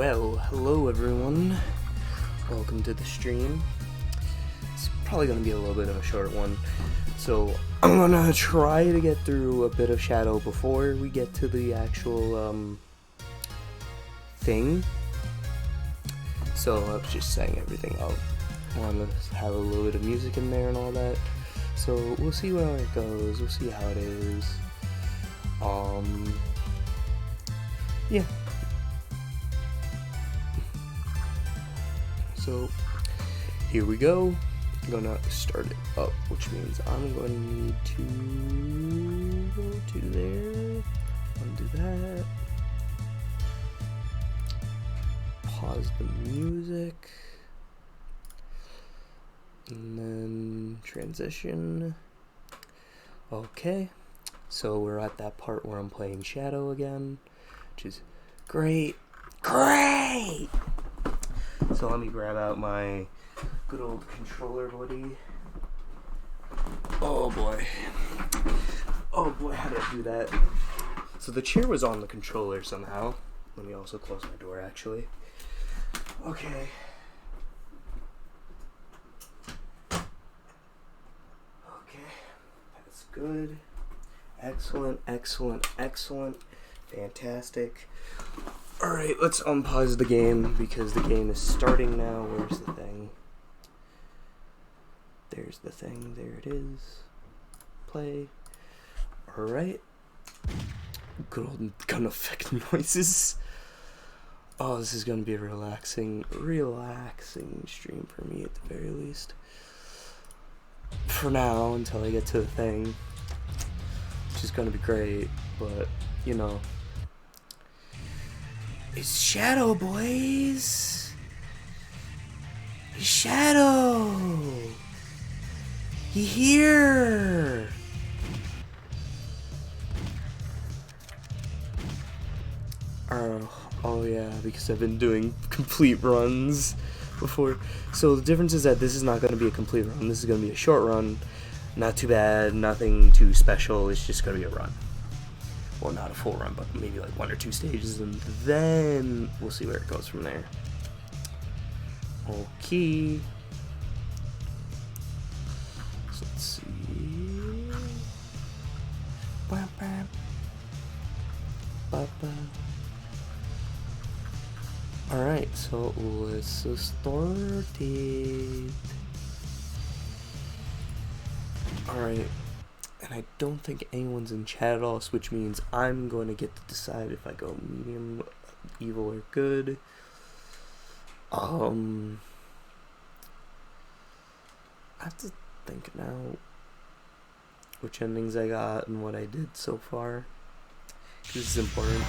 Well, hello everyone. Welcome to the stream. It's probably going to be a little bit of a short one. So, I'm going to try to get through a bit of Shadow before we get to the actual, thing. So, I was just saying everything out. I want to have a little bit of music in there and all that. So, we'll see where it goes. We'll see how it is. Yeah. So, here we go. I'm gonna start it up, which means I'm going to need to go to there, undo that, pause the music, and then transition. Okay, so we're at that part where I'm playing Shadow again, which is great. So let me grab out my good old controller, buddy. Oh boy, how did I do that? So the chair was on the controller somehow. Let me also close my door, actually. Okay. That's good. Excellent. Fantastic. Alright, let's unpause the game, because the game is starting now. Where's the thing? There's the thing. There it is. Play. Alright. Good old gun effect noises. Oh, this is going to be a relaxing stream for me at the very least. For now, until I get to the thing. Which is going to be great, but, you know. It's Shadow, boys! It's Shadow! He here! Oh yeah, because I've been doing complete runs before. So the difference is that this is not going to be a complete run. This is going to be a short run. Not too bad, nothing too special. It's just going to be a run. Well, not a full run, but maybe like 1 or 2 stages, and then we'll see where it goes from there. Okay. So let's see. Alright, so let's start it. Alright. And I don't think anyone's in chat at all, which means I'm going to get to decide if I go medium, evil, or good. I have to think now which endings I got and what I did so far. This is important.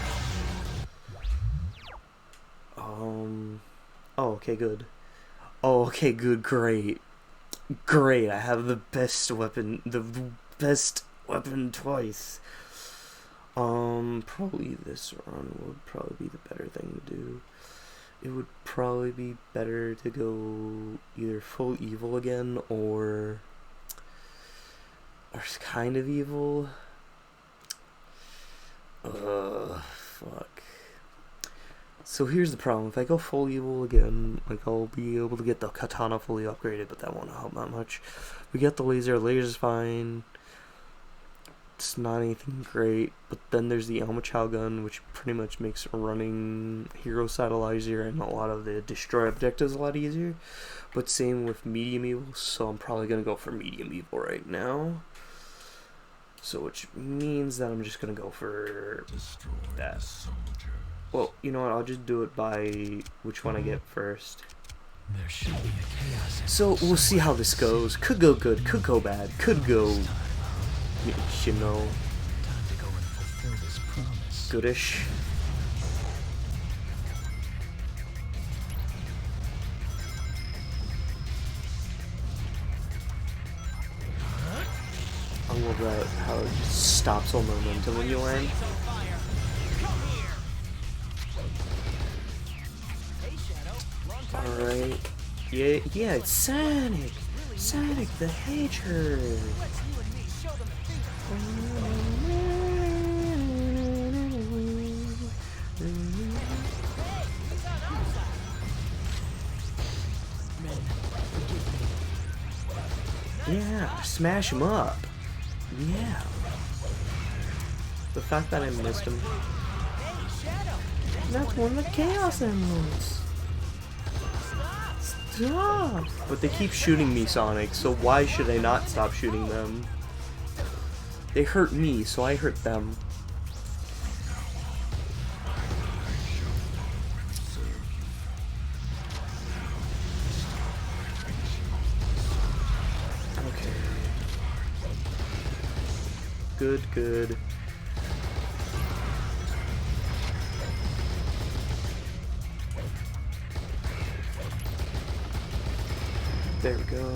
Oh, okay, good. Oh, okay, good, great. Great, I have the best weapon, best weapon twice. Probably this run would probably be the better thing to do. It would probably be better to go either full evil again or kind of evil. Fuck. So here's the problem. If I go full evil again, like, I'll be able to get the katana fully upgraded, but that won't help that much. We get the laser. Laser's fine. It's not anything great. But then there's the Alma Chow gun, which pretty much makes running hero side a lot easier and a lot of the destroy objectives a lot easier. But same with medium evil, so I'm probably going to go for medium evil right now. So which means that I'm just going to go for that. Well, you know what, I'll just do it by which one I get first. There should be a chaos. So, we'll see how this goes. Could go good, could go bad, could go, you know, goodish. I love that, how it just stops all momentum when you land. Alright. Yeah, it's Sonic! Sonic the Hedgehog! Yeah, smash him up. Yeah. The fact that I missed him. That's one of the Chaos Emeralds. Stop! But they keep shooting me, Sonic, so why should I not stop shooting them? They hurt me, so I hurt them. Okay. Good, good. There we go.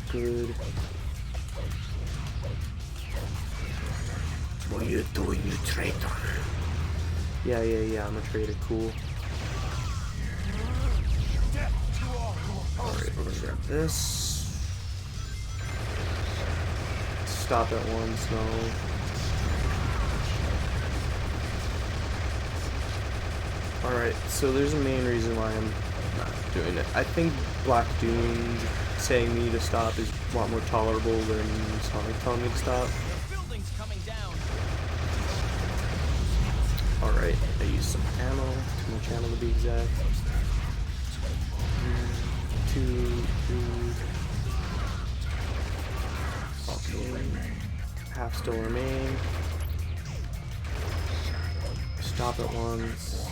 Good. What are you doing, you traitor? Yeah, I'm a traitor, cool. Alright, we're gonna grab this. Stop at once, no. Alright, so there's a main reason why I'm not doing it. I think Black Doom saying me to stop is a lot more tolerable than Sonic telling me to stop. Alright, I used some ammo, too much ammo to be exact. 2, 3. Okay, half still remain. Stop at once.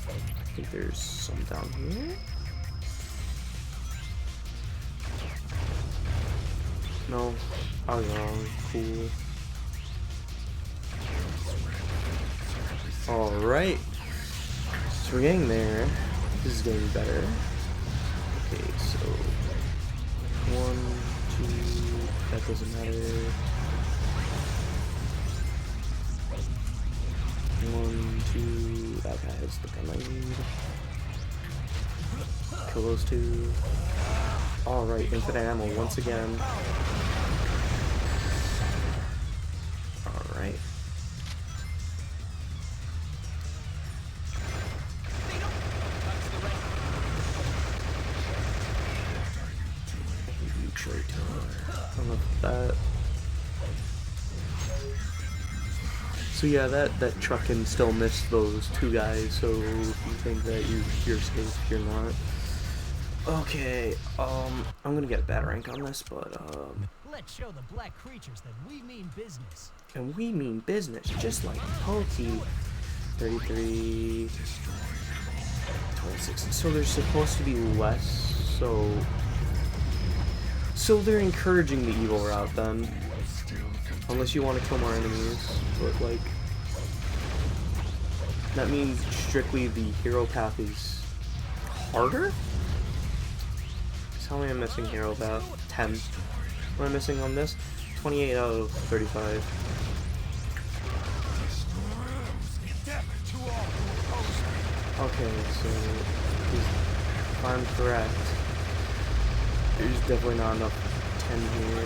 I think there's some down here. No, I was wrong. Cool. Alright. So we're getting there. This is getting better. Okay, so 1, 2, that doesn't matter. 1, 2, that guy has the gun I need. Kill those 2. Alright, infinite ammo once again. Alright. You traitor. I love that. So yeah, that truck can still miss those 2 guys, so if you think that you're safe, you're not. Okay, I'm gonna get a bad rank on this, but let's show the black creatures that we mean business. And we mean business, just like Pokey. 33, 26. So there's supposed to be less, so they're encouraging the evil route then. Unless you want to kill more enemies, but like, that means strictly the hero path is harder? So how many am I missing hero path? 10. What am I missing on this? 28 out of 35. Okay, so if I'm correct, there's definitely not enough 10 here.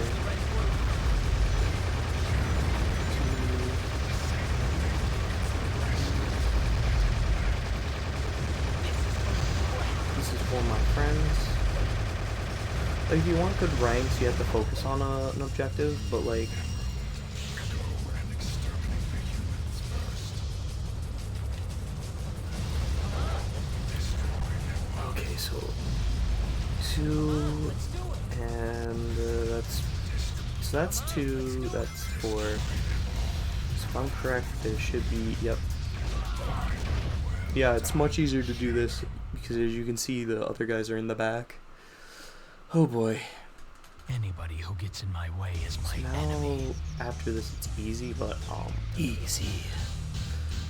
This is for my friends. Like, if you want good ranks, you have to focus on an objective, but like, okay, so 2, and that's 2, that's 4. So if I'm correct, there should be, yep. Yeah, it's much easier to do this because as you can see, the other guys are in the back. Oh boy. Anybody who gets in my way is my now, enemy. After this, it's easy, but easy.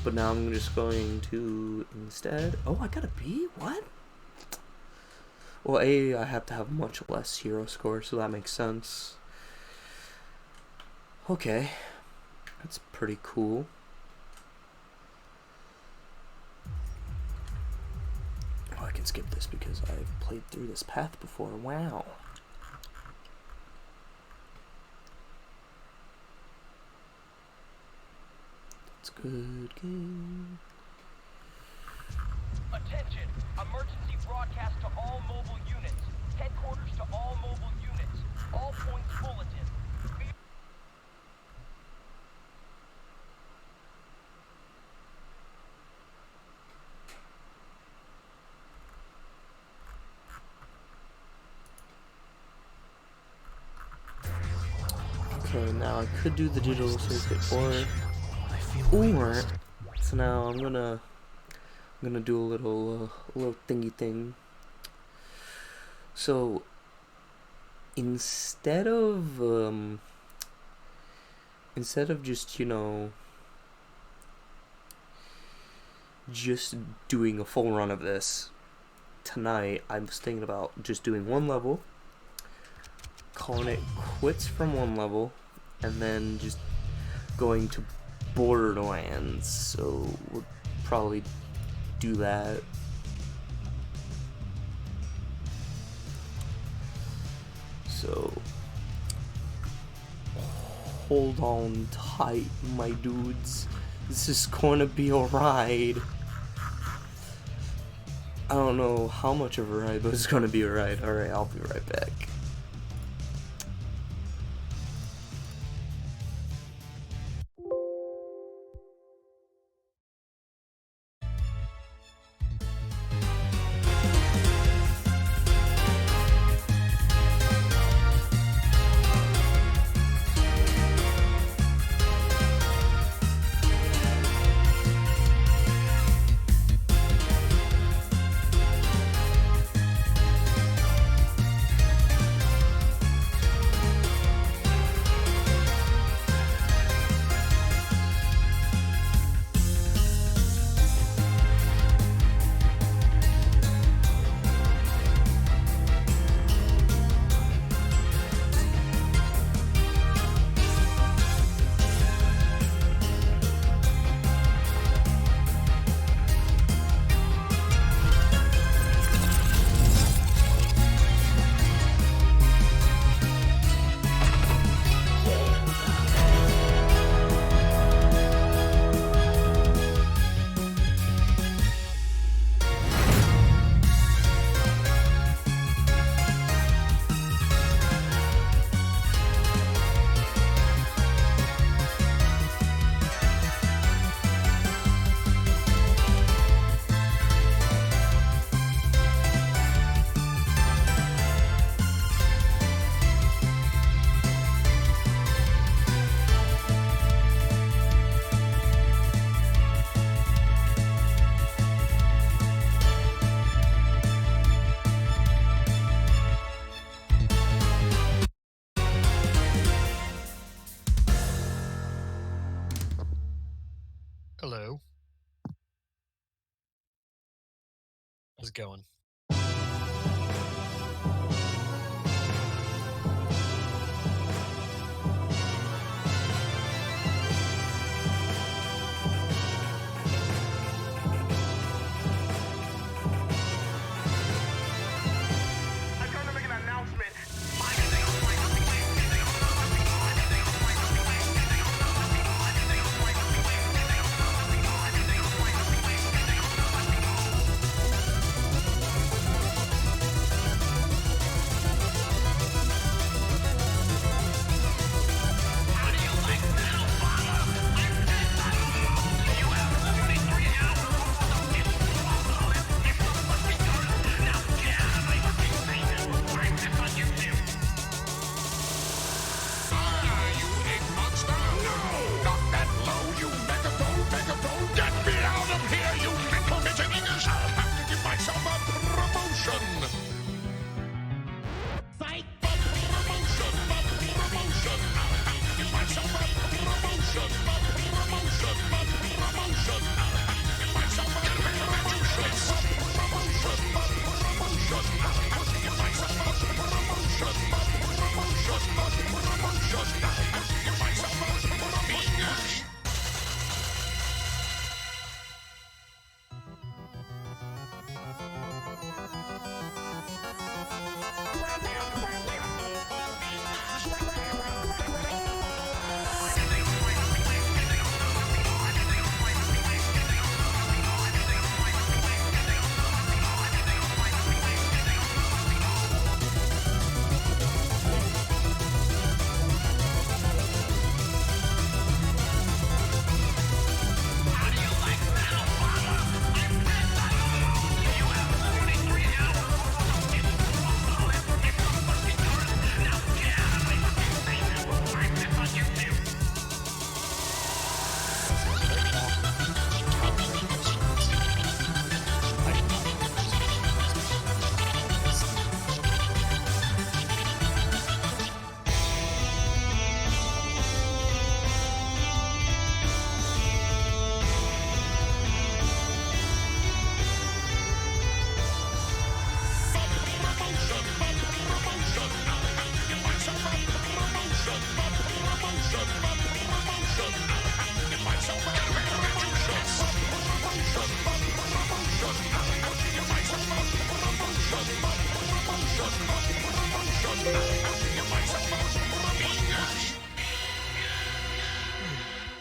But now I'm just going to instead. Oh, I got a B? What? Well, A, I have to have much less hero score, so that makes sense. Okay, that's pretty cool. Oh, I can skip this because I've played through this path before. Wow. It's a good game. Attention! Emergency broadcast to all mobile units. Headquarters to all mobile units. All points bulletin. Okay, now I could do the digital circuit, or so now I'm gonna do a little thingy thing. So instead of just, you know, just doing a full run of this tonight, I was thinking about just doing one level, calling it quits from one level, and then just going to Borderlands. So we'll probably do that. So hold on tight, my dudes. This is gonna be a ride. I don't know how much of a ride, but it's gonna be a ride. Alright, I'll be right back. Hello. How's it going? I'm trying to make an announcement.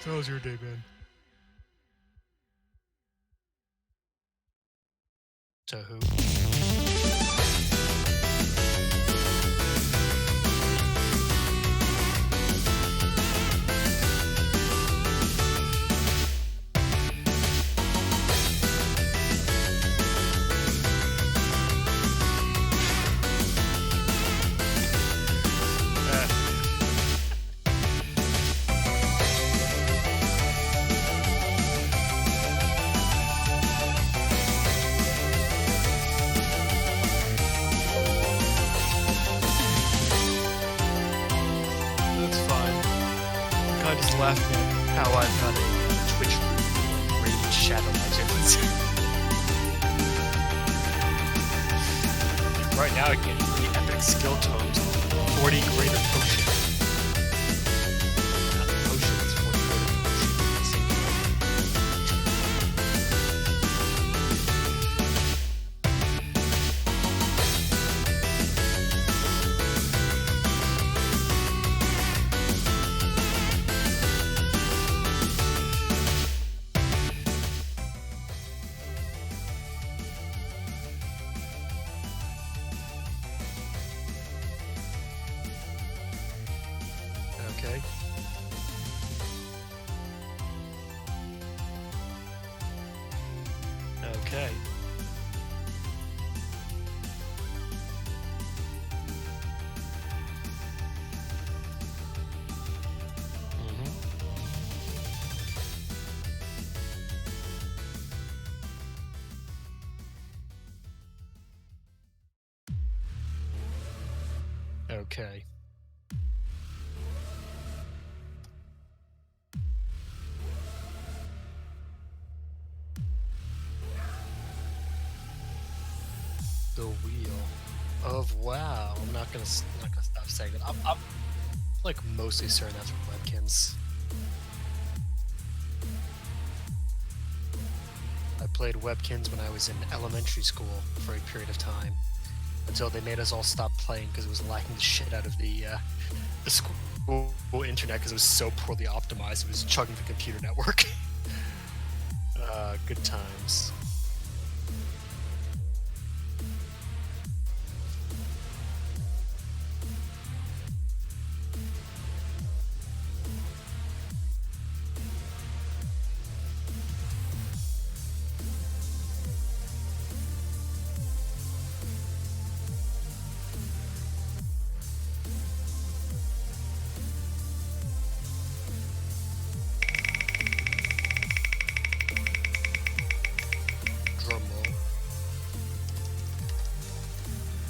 How was your day, man? To who? That's fine. I'm just laughing at how I've got a Twitch rated Shadow Legends. Right now I get 3 epic skill tomes, 40 greater potion. Not the potion, it's 40 greater potion. Singular. Okay. Okay. Okay. The wheel of wow. I'm not gonna stop saying that. I'm like mostly certain that's from Webkins. I played Webkins when I was in elementary school for a period of time, until they made us all stop playing because it was lacking the shit out of the school internet because it was so poorly optimized. It was chugging the computer network. Good times. Drum roll.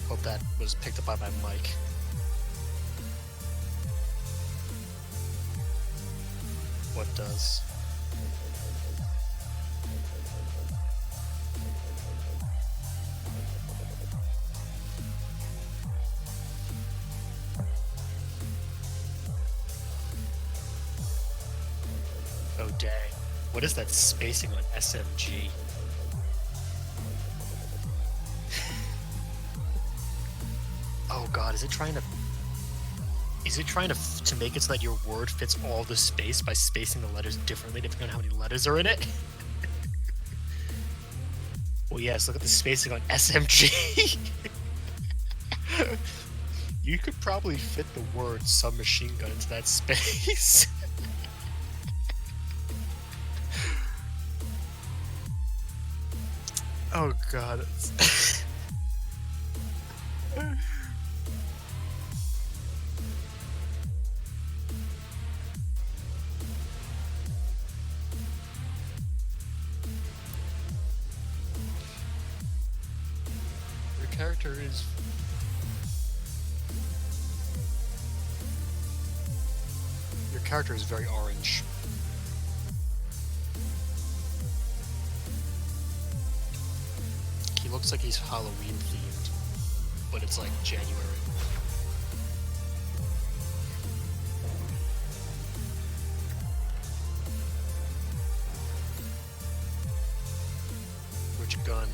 Hope that was picked up by my mic. What does? Oh dang. What is that spacing on SMG? Oh god, is it trying to make it so that your word fits all the space by spacing the letters differently depending on how many letters are in it? Well yes, look at the spacing on SMG. You could probably fit the word submachine gun into that space. Oh god. Your character is very orange. He looks like he's Halloween themed, but it's like January. Which gun?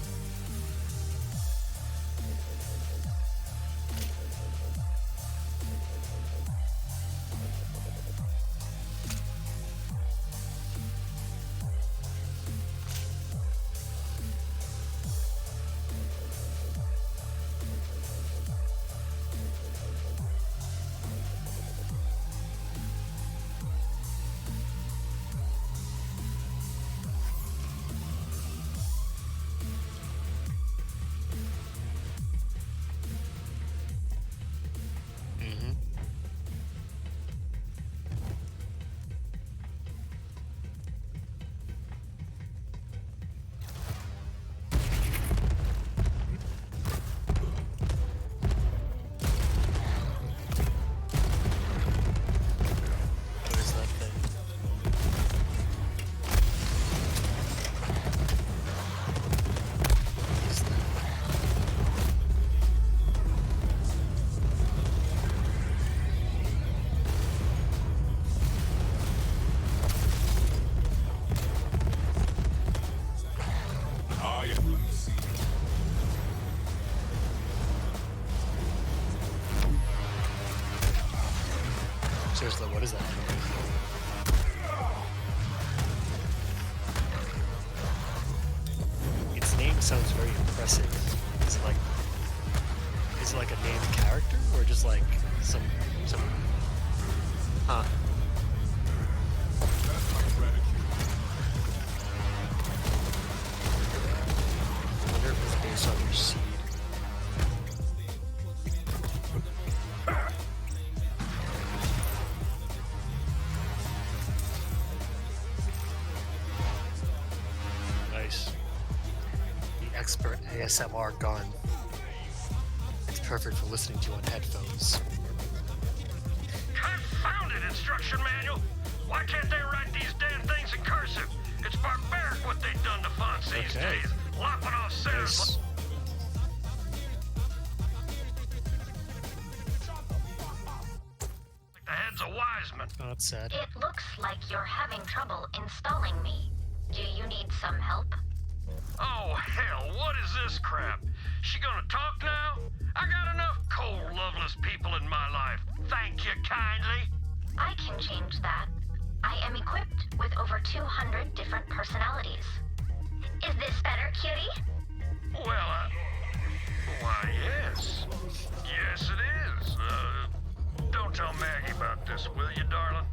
Seriously, what is that? Its name sounds very impressive. Is it like a named character or just like some huh? I wonder if it's based on your seed. Nice. The expert ASMR gun. It's perfect for listening to on headphones. Confounded instruction manual! Why can't they write these damn things in cursive? It's barbaric what they've done to fonts these Okay. days. Lopping off centers Nice. like the heads of wise men. Oh, that's sad. It looks like you're having trouble installing me. Do you need some help? Oh, hell, what is this crap? She gonna talk now? I got enough cold, loveless people in my life. Thank you kindly. I can change that. I am equipped with over 200 different personalities. Is this better, cutie? Well, why, yes. Yes, it is. Don't tell Maggie about this, will you, darling?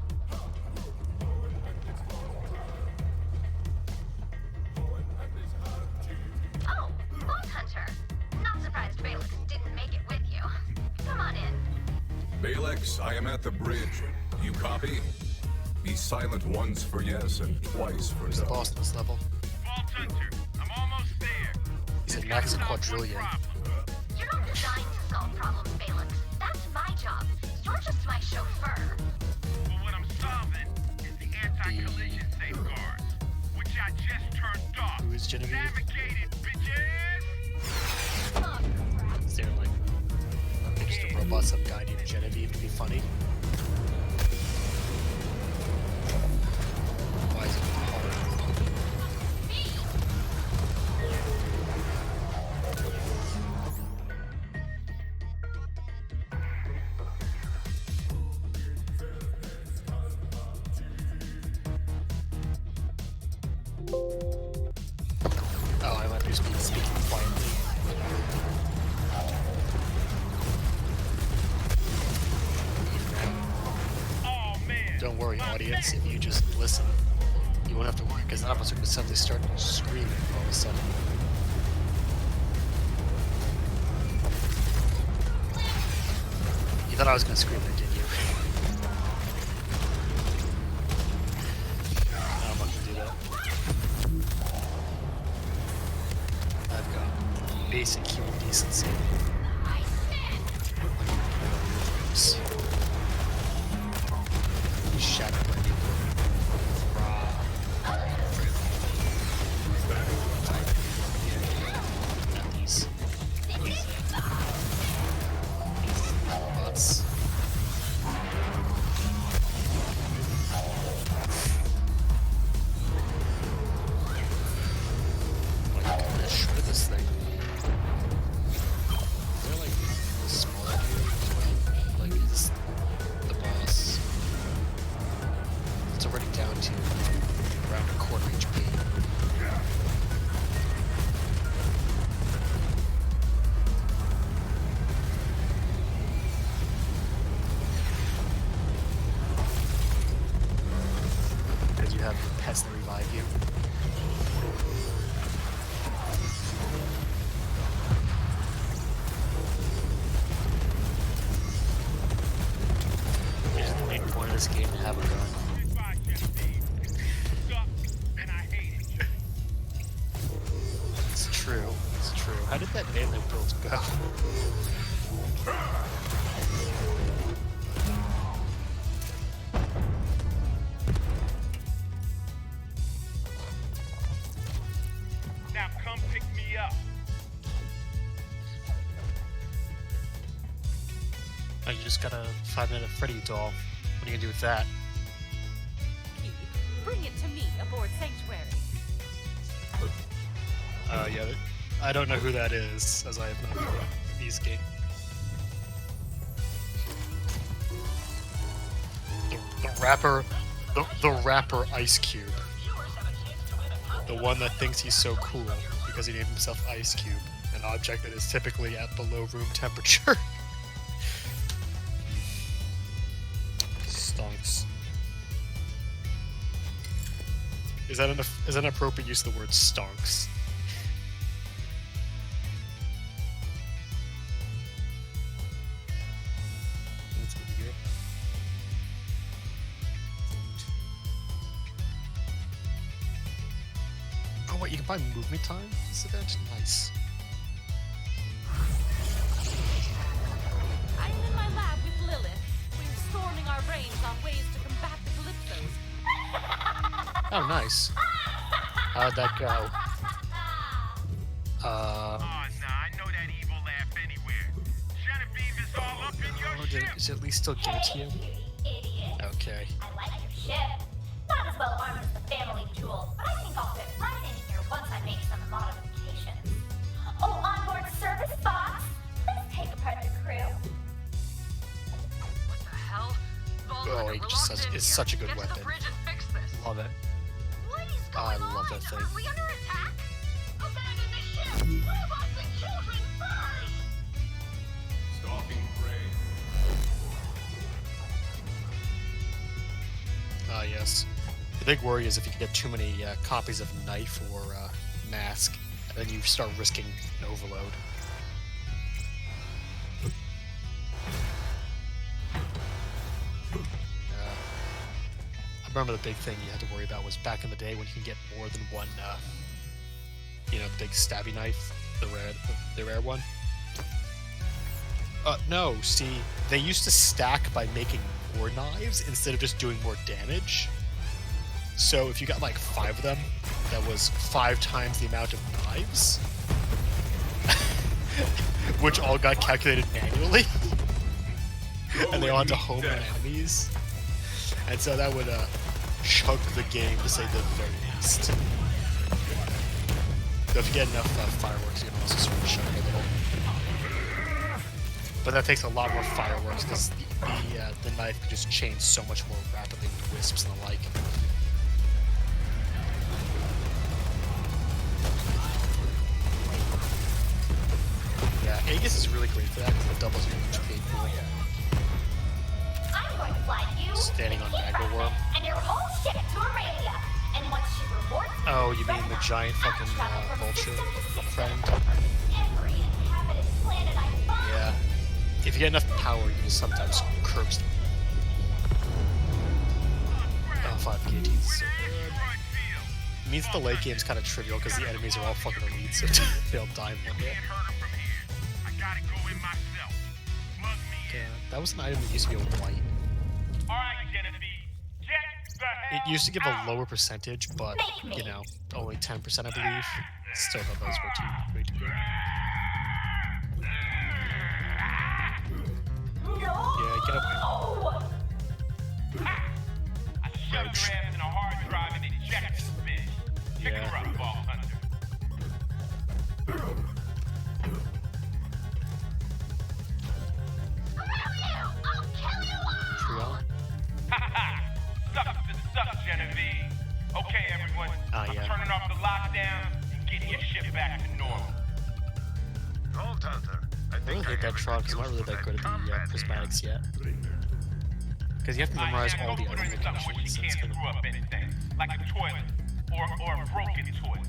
Oh, Boss Hunter. Not surprised Felix didn't make it with you. Come on in. Balex, I am at the bridge. You copy? Be silent once for yes and twice for Who's the no. boss in this level? Boss Hunter, I'm almost there. He's at max quadrillion. You're not designed to solve problems, Felix. That's my job. You're just my chauffeur. Well, what I'm solving is the anti-collision safeguards, which I just turned off. Who is Genevieve? Navigated, bitches! Is there like just a robot some guy named Genevieve to be funny? Why is it hard? Oh, I might just be speaking quietly. Oh, man. Don't worry, audience, if you just listen, you won't have to worry, because none of us are going to suddenly start screaming all of a sudden. You thought I was going to scream there, didn't you? No, I'm not going to do that. I've got basic human decency. Shadow blending. These bots. Like, I'm gonna shred this thing. Is there like a smaller dude as well? Like, is the boss? It's already down to around a quarter HP. Because you have pets that revive you. Is the main point of this game to have a gun? Goodbye, Genevieve. Sucks, and I hate it. It's true. It's true. How did that melee build go? Now come pick me up. Oh, you just got a 5-minute Freddy doll. What are you gonna do with that? Key, bring it to me aboard Sanctuary. Yeah, I don't know who that is, as I have not played these games. Rapper, the rapper Ice Cube. The one that thinks he's so cool because he named himself Ice Cube, an object that is typically at below room temperature. Stonks. Is that an appropriate use of the word stonks? That's what you get. Oh wait, you can buy movement time? This event? Nice. I'm in my lab with Lilith. We're storming our brains on ways to combat the Calypsos. Oh, nice. How'd that go? Oh, nah, I know that evil laugh anywhere. Genevieve is all up in your ship. Is it at least still give it to you? Okay. I like your ship. Not as well armed as the family jewel, but I think I'll fit right in here once I make some modifications. Oh, onboard service box. Please take apart the crew. What the hell? Oh, it's such a good weapon. Love it. I love that thing. Are we under attack? Abandon the ship! Leave us the children first! Stalking prey. Ah, yes. The big worry is if you get too many copies of Knife or Mask, then you start risking an overload. I remember the big thing you had to worry about was back in the day when you can get more than one, the big stabby knife, the rare one. No, see, they used to stack by making more knives instead of just doing more damage. So if you got like 5 of them, that was 5 times the amount of knives, which all got calculated manually, and they all had to home on enemies. And so that would chug the game, to say the very least. So if you get enough fireworks, you can also sort of chug it a little. But that takes a lot more fireworks because the knife can just change so much more rapidly with wisps and the like. Yeah, Aegis is really great for that because it doubles your HP pool. I'm going to fly you, Standing on Magma Worm. and your whole ship to Aurelia. And once she rewards you, Oh, you mean the giant fucking vulture friend? every inhabited planet I find. Yeah. If you get enough power, you can sometimes curb them. Oh, 5 KTs. So it means the late game's kind of trivial because the enemies are all fucking elite, so they'll die in one hit. Yeah, that was an item that used to be a white. It used to give a lower percentage, but, you know, only 10% I believe. Still thought those were way too good. Yeah, get up. Ouch. Yeah. Trion? Suck, Genevieve. Okay, everyone. Ah, yeah. I'm turning off the lockdown and getting your ship back to normal. Vault Hunter. I really hate that Tron because I'm not really that good at the prismatics yet. Because you have to memorize all the other locations. So it's gonna... Like a toilet or a broken toilet.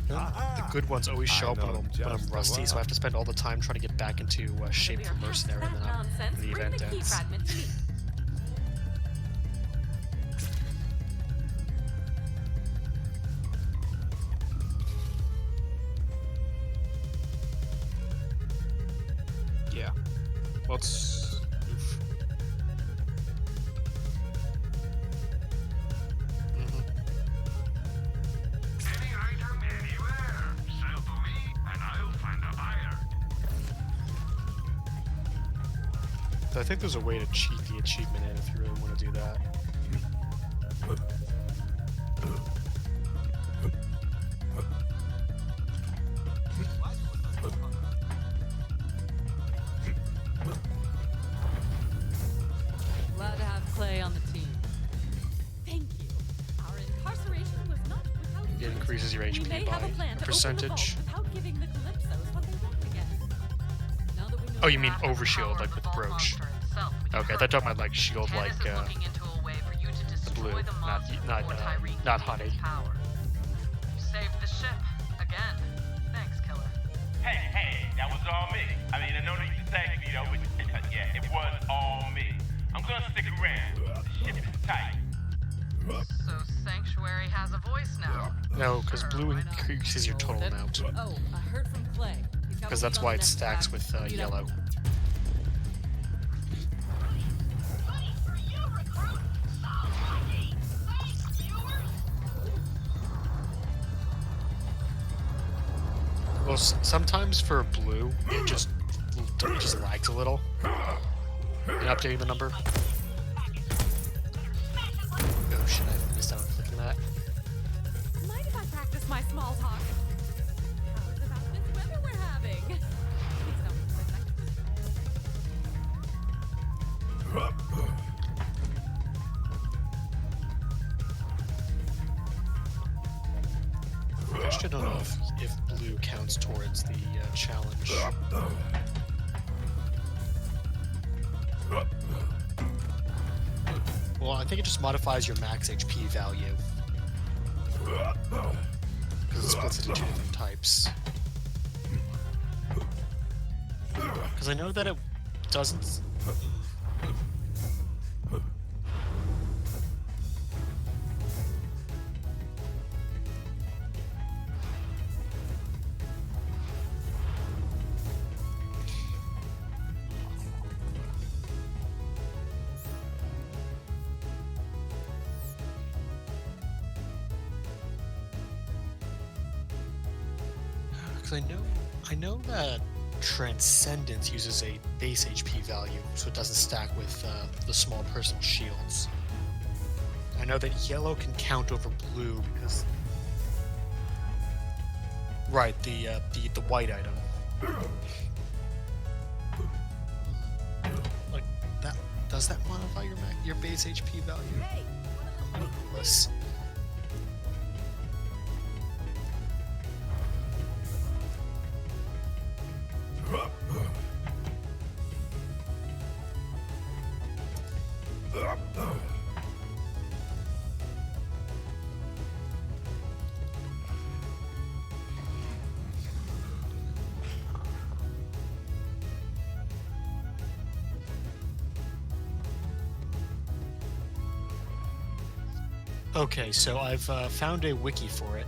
The good ones always show up when I'm rusty, so I have to spend all the time trying to get back into shape for mercenary, and then the event ends. Yeah. Let's... Oof. Any item anywhere. Sell to me, and I'll find a buyer. I think there's a way to cheat the achievement in if you really want to do that. Glad to have Clay on increases your We HP may have a by plan a to percentage. open the vault without giving the Calypsos what they want again. Now that we know Oh, you mean that- overshield, like with the brooch? Okay, I thought talking about like shield, like the blue, not honey. Saved the ship again. Thanks, killer. Hey, that was all me. I mean, I know that you can thank me, though, but yeah, it was all me. I'm gonna stick around. The ship is tight. So Sanctuary has a voice now. No, because blue increases your total amount. Oh, I heard from Clay. He's got a Because that's lead on why the it next stacks pack. with Meet up. yellow. Well, sometimes for blue, it just lags a little in updating the number. Oh shit, I missed out on clicking that. Mind if I practice my small talk? How's about this weather we're having? Please don't play I just don't know if blue counts towards the challenge. Well, I think it just modifies your max HP value. Because it splits it into two different types. Because I know that it doesn't... Because I know that Transcendence uses a base HP value, so it doesn't stack with the small personal shields. I know that yellow can count over blue because, right, the white item. Like that does that modify your base HP value? Hey, I'm clueless. Okay, so I've found a wiki for it.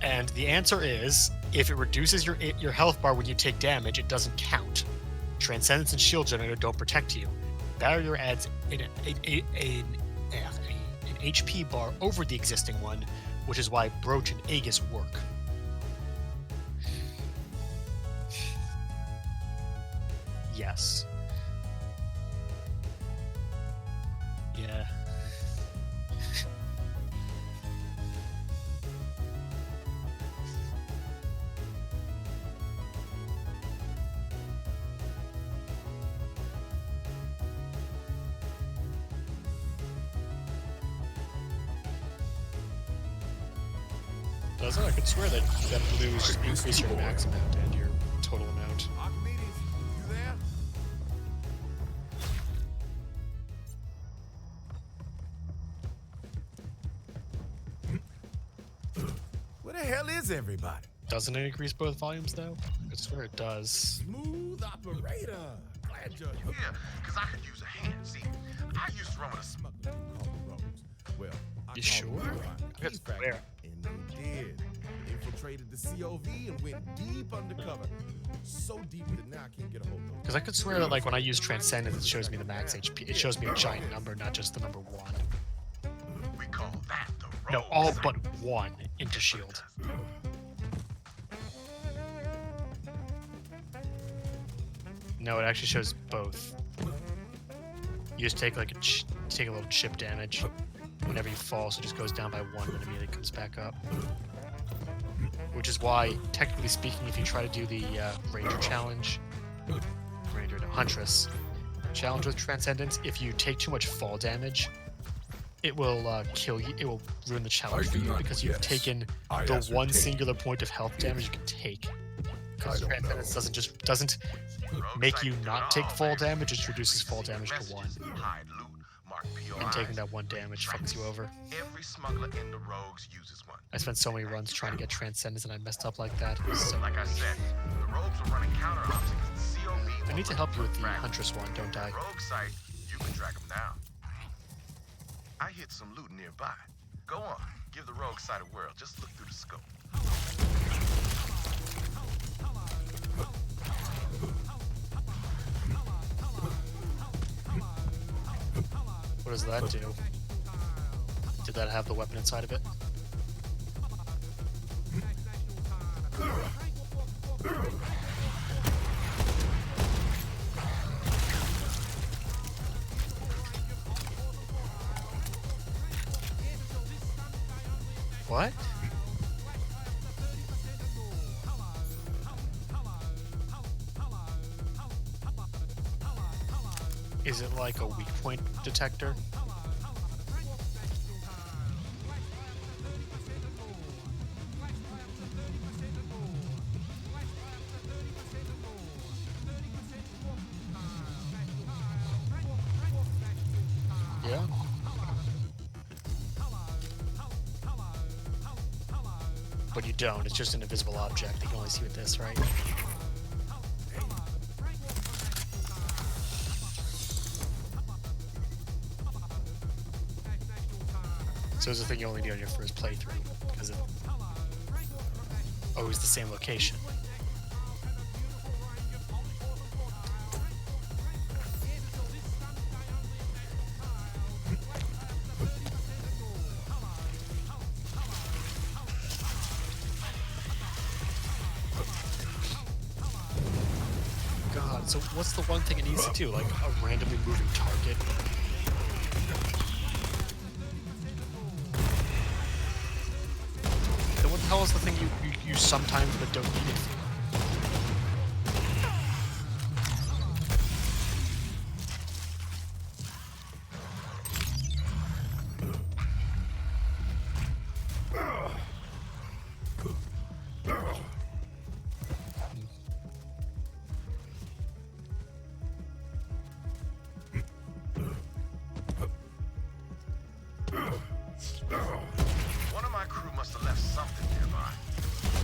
And the answer is, if it reduces your health bar when you take damage, it doesn't count. Transcendence and Shield Generator don't protect you. Barrier adds an HP bar over the existing one, which is why Brooch and Aegis work. Yes. Yeah. Doesn't I could swear that blue is just increase your max amount and your total amount. Archimedes, you there? Where the hell is everybody? Doesn't it increase both volumes though? I could swear it does. Smooth operator. Glad you're here. Yeah, because I could use a hand. See, I used to run with a Smuggler called the Rose. Well, I You called sure? the I could Keys swear. Factory, and they did. Infiltrated the COV and went deep undercover. So deep that now I can't get a hold of them. Because I could swear that like when I use Transcendence, it shows me the max HP. It shows me a giant number, not just the number 1. we call that the No, roll. all but 1 into shield. No, it actually shows both. You just take like take a little chip damage whenever you fall, so it just goes down by 1 and immediately comes back up. Which is why, technically speaking, if you try to do the Ranger challenge, Huntress challenge with Transcendence, if you take too much fall damage, it will kill you. It will ruin the challenge I for do you not because you've guess. taken I the one ascertain. singular point of health damage you can take. I Because don't know. transcendence doesn't make you not take full damage. It just reduces full damage to 1. Hide loot, mark And taking POIs. that 1 damage fucks you over. Every smuggler in the rogues uses one. I spent so many runs trying to get transcendence and I messed up like that. It was so Like I said, the rogues are running counter ops against the COV. I need to help you with the Huntress one, don't I? Rogue site, you can track them down. I hit some loot nearby. Go on, give the rogue site a whirl. Just look through the scope. What does that do? Did that have the weapon inside of it? What? Is it like a weak point detector? Yeah. But you don't, it's just an invisible object. You can only see with this, right? So it's a thing you only do on your first playthrough, because it's always the same location. God, so what's the one thing it needs to do? Like a randomly moving target? Then what the hell is the thing you use sometimes but don't need it for? One of my crew must have left something nearby.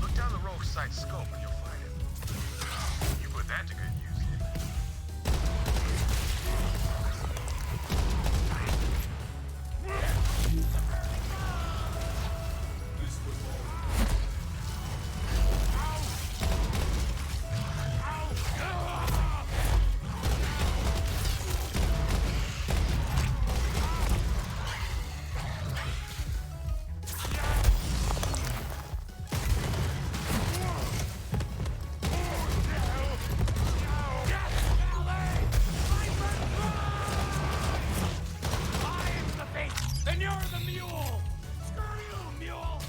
Look down the rogue site scope and you'll find it. You put that to good use here. Then you're the mule! Screw you, mule!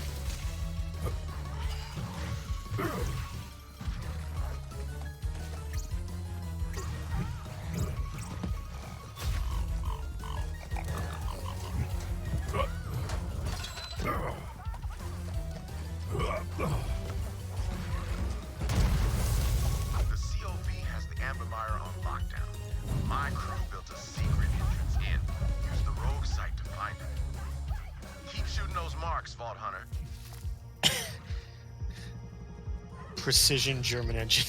The COV has the Amber Mire on lockdown. My crew built a secret entrance in. Use the rogue site to find it. Keep shooting those marks, Vault Hunter. Precision German engine.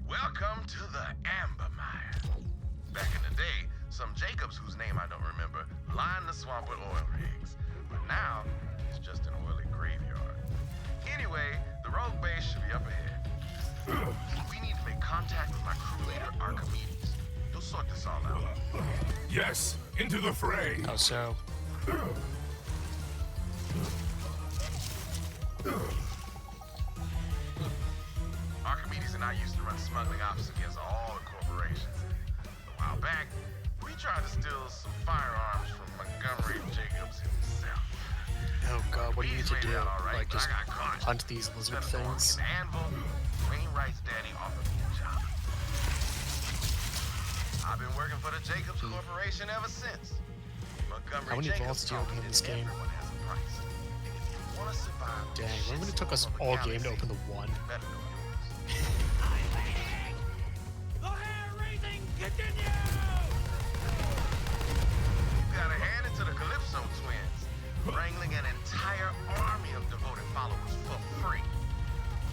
Welcome to the Amber Mire. Back in the day, some Jacobs, whose name I don't remember, lined the swamp with oil rigs. But now, it's just an oily graveyard. Anyway, the rogue base should be up ahead. We need to make contact with my crew leader, Archimedes. He'll sort this all out. Yes, into the fray. How so? smuggling ops against all the corporations. A while back, we tried to steal some firearms from Montgomery Jacobs himself. Oh god, what do you need to He's do? made it out all right, Like, but just I got caught. hunt these lizard Instead of going things? to the anvil, Wainwright's daddy offered me a job. I've been working for the Jacobs Corporation ever since. Montgomery How many Jacobs vaults do you taught open me in this that game? everyone has a price. And if you want to survive the Dang, remember when it took us shitstorm of all the game to galaxy, open the one? you better know yours. The hair-raising continue! You gotta hand it to the Calypso twins, wrangling an entire army of devoted followers for free.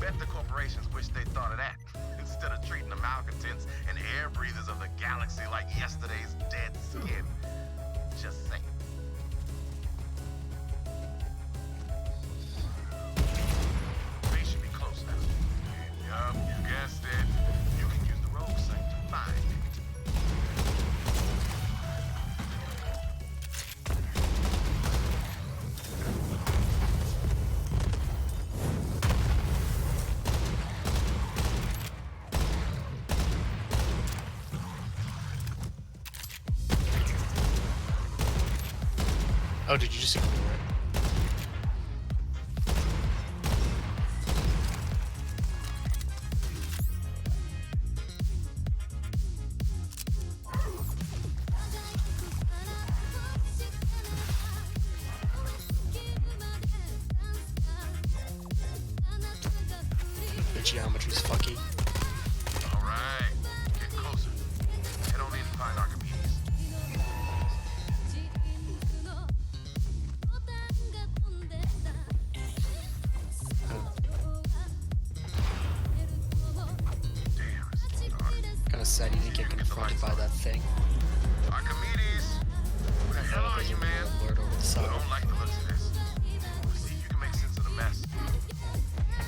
Bet the corporations wish they thought of that, instead of treating the malcontents and air breathers of the galaxy like yesterday's dead skin. Just saying. They should be close now. Yup, you guessed it. You can use the rogue site to find it. Oh, did you just ignore it? The geometry's fucky. All right, getting closer. Head on in and find Archimedes. Kinda sad you didn't get confronted by that thing. Archimedes, where the hell are you, man? Lord over the I side. don't like the looks of this. See if you can make sense of the mess.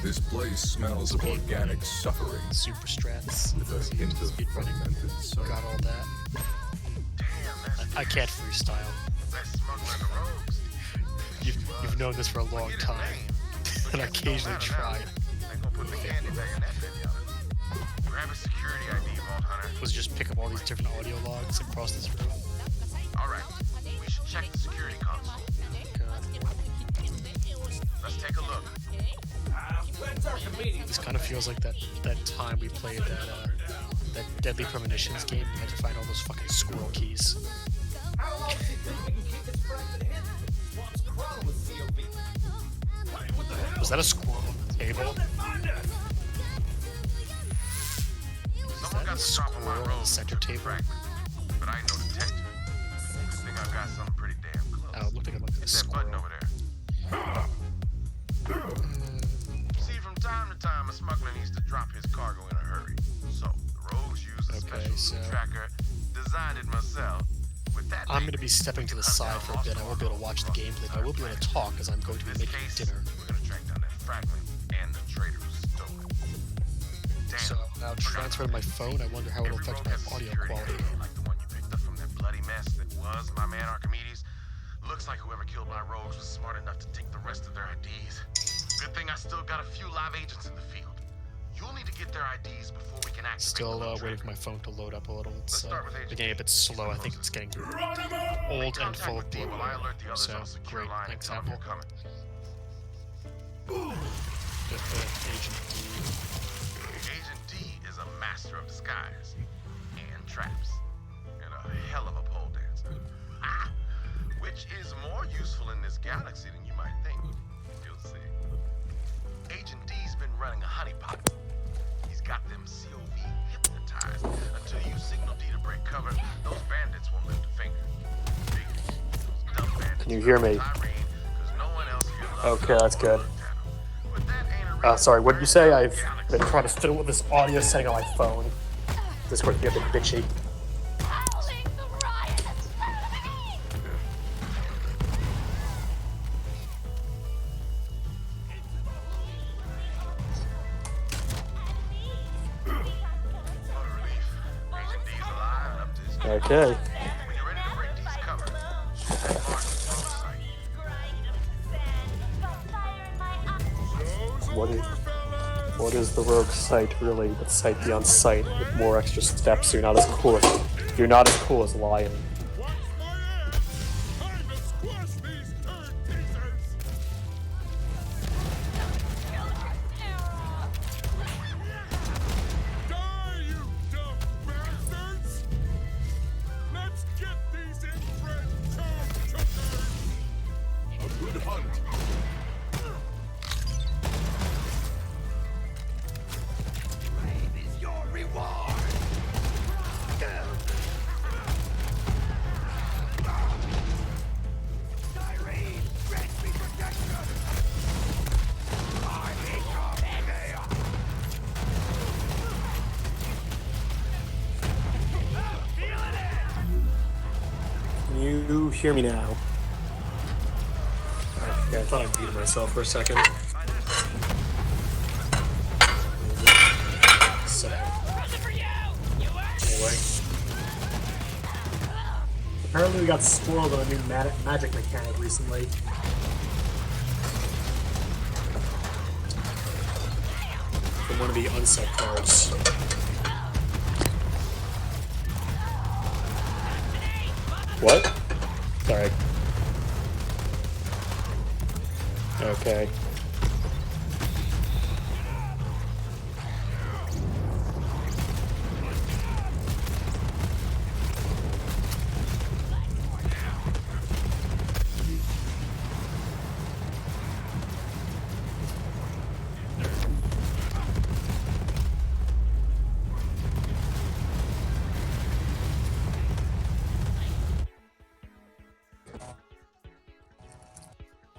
This place smells of organic suffering Super strats. with a hint of fermented soap. Got all that. Damn, that's I can't freestyle. best smuggling the rogues. You've known this for a long Get a time, name, but and I guess it don't occasionally matter now. try. They gonna put the candy back in that baby on it. Grab a security ID, Vault Hunter. Was just pick up all these different audio logs across this room. All right, we should check the security console. Let's take a look. This kind of feels like that time we played that Deadly Premonitions game. You had to find all those fucking squirrel keys. Was that a squirrel on the table? Is that a squirrel on the center table? But I ain't no detective. Good thing I've got something pretty damn close. Oh, it looked like a Hit that button squirrel. over there. See, from time to time, a smuggler needs to drop his cargo in a hurry. So, the rogues use a Okay, special so- tracker. Designed it myself. With that I'm data, going to be stepping to the side for a bit. I won't be able to watch the gameplay, but I will be able to talk as I'm going to be In this making case, dinner. we're gonna track down that fragment and the traitor who stole it. Damn. So now transferring my phone, I wonder how it'll Every affect rogue my has a audio security quality. ID, like the one you picked up from that bloody mess that was my man Archimedes. Looks like whoever killed my rogues was smart enough to take the rest of their IDs. Good thing I still got a few live agents in the field. You'll need to get their IDs before we can activate Still the little waiting for trigger. my phone to load up a little. It's start with Agent getting a bit slow. I think it's getting old and Contact full with of D while I alert the bloat. others So on a secure great, line and thanks tell them Apple. you're coming. Agent D. Agent D is a master of disguise and traps, and a hell of a pole dancer. Which is more useful in this galaxy than you might think. You'll see. Agent D's been running a honeypot. He's got them COV hypnotized. Until you signal D to break cover, those bandits won't lift a finger. Those dumb bandits Can you hear me? Tyrene, 'cause no one else here loves Okay, that's good. but that ain't a Sorry, what did you say? I've galaxy. been trying to fiddle with this audio setting on my phone. Discord's getting a bit bitchy. Howling the riot! What a relief. Agent D's alive and up to his game. Okay. When you're ready to break D's cover, mark the site. What is... What is the rogue sight really but sight beyond sight with more extra steps so you're not as cool as Lion. You hear me now? Okay, I thought I muted myself for a second. Anyway. Apparently we got spoiled on a new magic mechanic recently. From one of the unset cards. What? Sorry. Okay.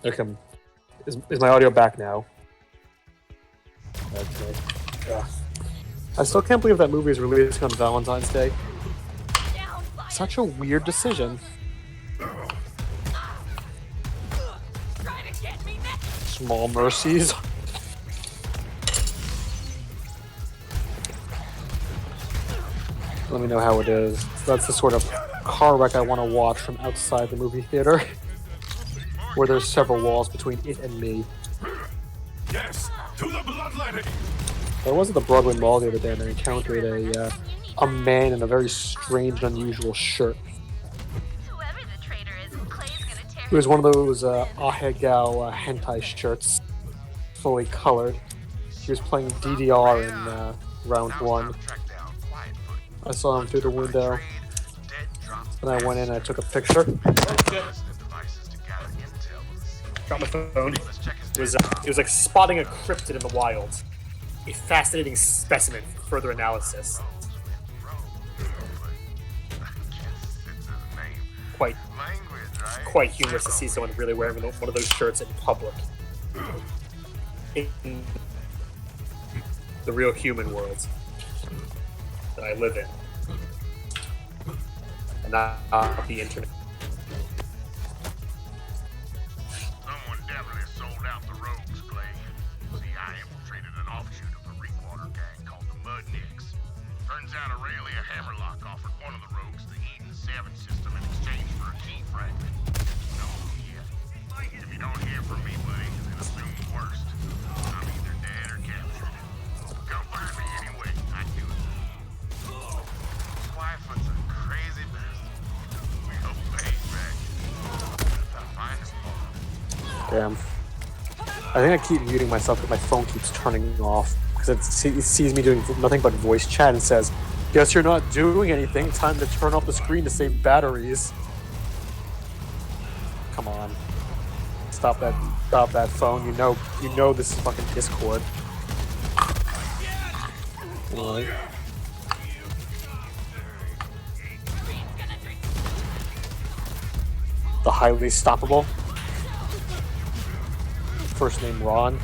Okay. Is my audio back now? Okay. Yeah. I still can't believe that movie is released on Valentine's Day. Such a weird decision. Small mercies. Let me know how it is. That's the sort of car wreck I want to watch from outside the movie theater. Where there's several walls between it and me. Yes, to the bloodletting. I was at the Broadway Mall the other day and I encountered a man in a very strange and unusual shirt. It was one of those Ahegao hentai shirts, fully colored. He was playing DDR in round 1. I saw him through the window. And I went in and I took a picture. Got my phone. It was like spotting a cryptid in the wild. A fascinating specimen for further analysis. Quite humorous to see someone really wearing one of those shirts in public. In the real human world that I live in. And not the internet. Turns out Aurelia Hammerlock offered one of the rogues the Eden 7 system in exchange for a key fragment. No, yeah. If you don't hear from me, buddy, then assume the worst. I'm either dead or captured. Come find me anyway. I do it. Quietfoot's a crazy bastard. We hope he's back. The finest part. Damn. I think I keep muting myself because my phone keeps turning off. Because it sees me doing nothing but voice chat and says, "Guess you're not doing anything. Time to turn off the screen to save batteries." Come on, stop that phone. You know this is fucking Discord. Right. The highly stoppable. First name Ron.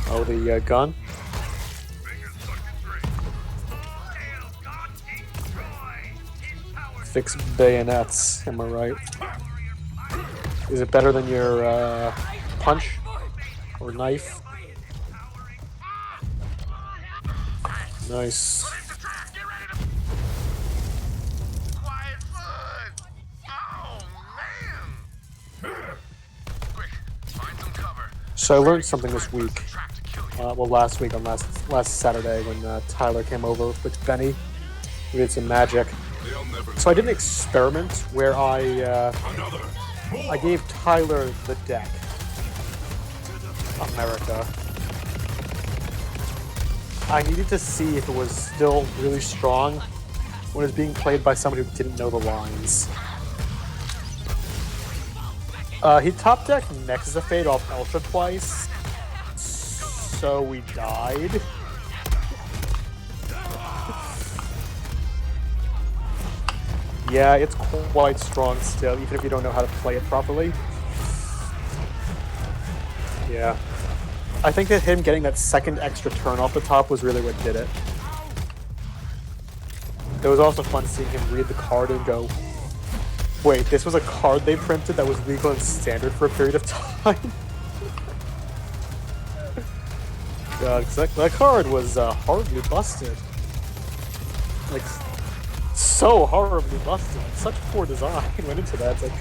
Oh, the gun? Fix bayonets, am I right? Is it better than your punch? Or knife? Nice. So I learned something this week. Last week on last Saturday when Tyler came over with Benny. We did some magic. So I did an experiment where I gave Tyler the deck. America. I needed to see if it was still really strong when it was being played by someone who didn't know the lines. He top decked Nexus of Fate off Ultra twice, so we died. Yeah, it's quite strong still, even if you don't know how to play it properly. Yeah. I think that him getting that second extra turn off the top was really what did it. It was also fun seeing him read the card and go, wait, this was a card they printed that was legal and standard for a period of time? God, that card was horribly busted. Like, so horribly busted. Such poor design went into that. It's like,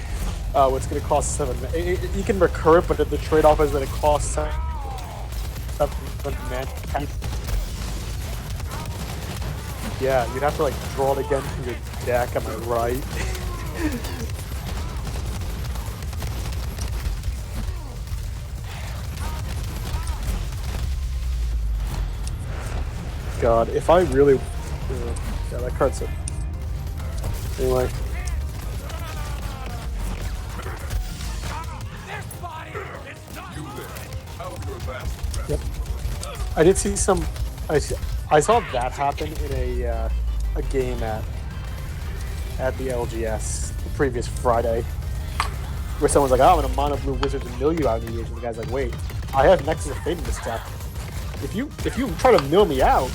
oh, it's going to cost 7. You can recur it, but the trade-off is that it costs 7 mana. Yeah, you'd have to like draw it again from your deck, am I right? God, if I really... yeah, that card's it. Anyway. Yep. I did see some... I saw that happen in a game at the LGS the previous Friday, where someone's like, "Oh, I'm in a mono blue wizard to mill you out in the and the guy's like, "Wait, I have Nexus of Fate in this deck. If you try to mill me out,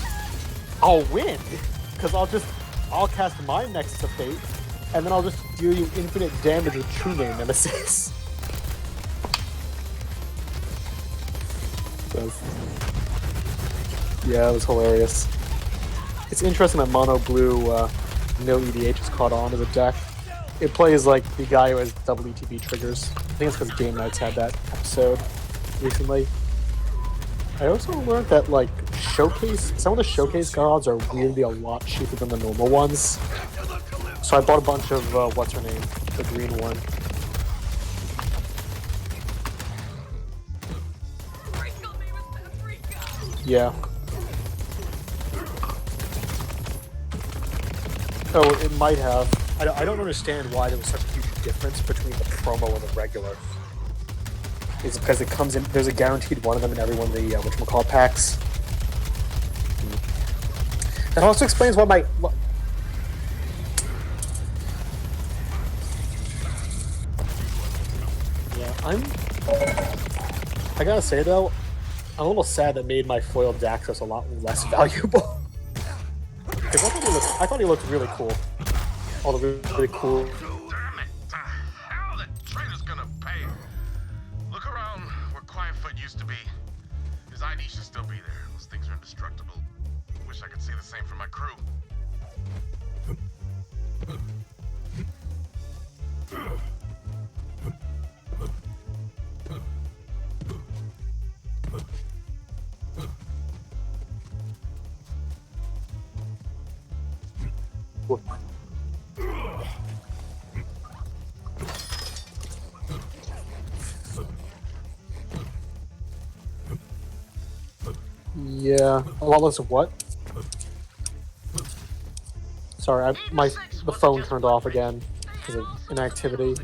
I'll win, because I'll cast my Nexus of Fate, and then I'll just deal you infinite damage with True Name Nemesis." Yeah, it was hilarious. It's interesting that mono blue no EDH is caught on as a deck. It plays like the guy who has double ETB triggers. I think it's because Game Nights had that episode recently. I also learned that like some of the showcase cards are weirdly a lot cheaper than the normal ones. So I bought a bunch of what's her name, the green one. Yeah. Oh, it might have. I don't understand why there was such a huge difference between the promo and the regular. It's because it comes in. There's a guaranteed one of them in every one of the whatchamacallit packs. That also explains why my. Yeah, I gotta say though, I'm a little sad that made my foiled Daxos a lot less valuable. I thought he looked really cool. All the really cool. Damn it! How the trader's gonna pay? Look around where Quietfoot used to be. His ID should still be there. Those things are indestructible. Wish I could say the same for my crew. Yeah, a lot less of what? Sorry, the phone turned off again because of inactivity.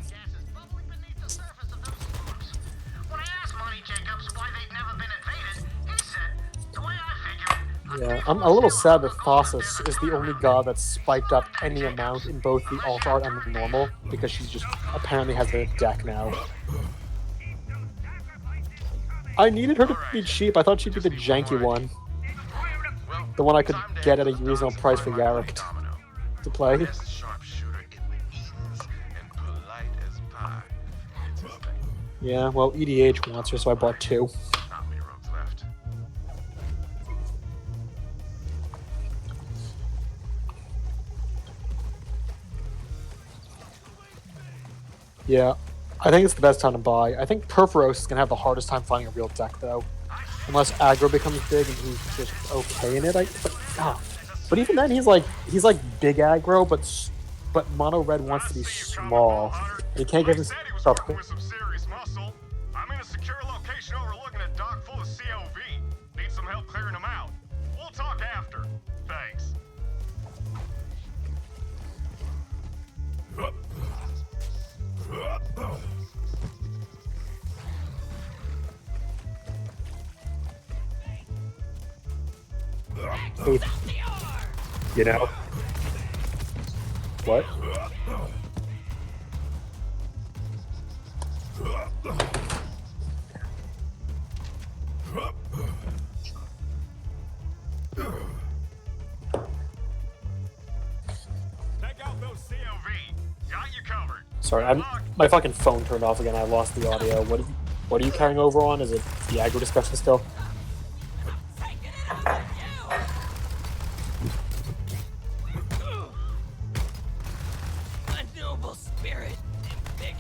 Yeah, I'm a little sad that Thassus is the only god that's spiked up any amount in both the alt art and the normal, because she just apparently has a deck now. I needed her to be cheap. I thought she'd be the janky one. The one I could get at a reasonable price for Yarrick to play. Yeah, well, EDH wants her, so I bought 2. Yeah. I think it's the best time to buy. I think Perforos is gonna have the hardest time finding a real deck though, unless aggro becomes big and he's just okay in it. But even then, he's like big aggro, but mono red wants to be small. He can't get himself. With some serious muscle. I'm in a secure location overlooking a dock full of COV. Need some help clearing them out. We'll talk after. Thanks. You know what? Take out those COV. Got you covered. Sorry, my fucking phone turned off again. I lost the audio. What are you carrying over on? Is it the aggro discussion still? A noble spirit and big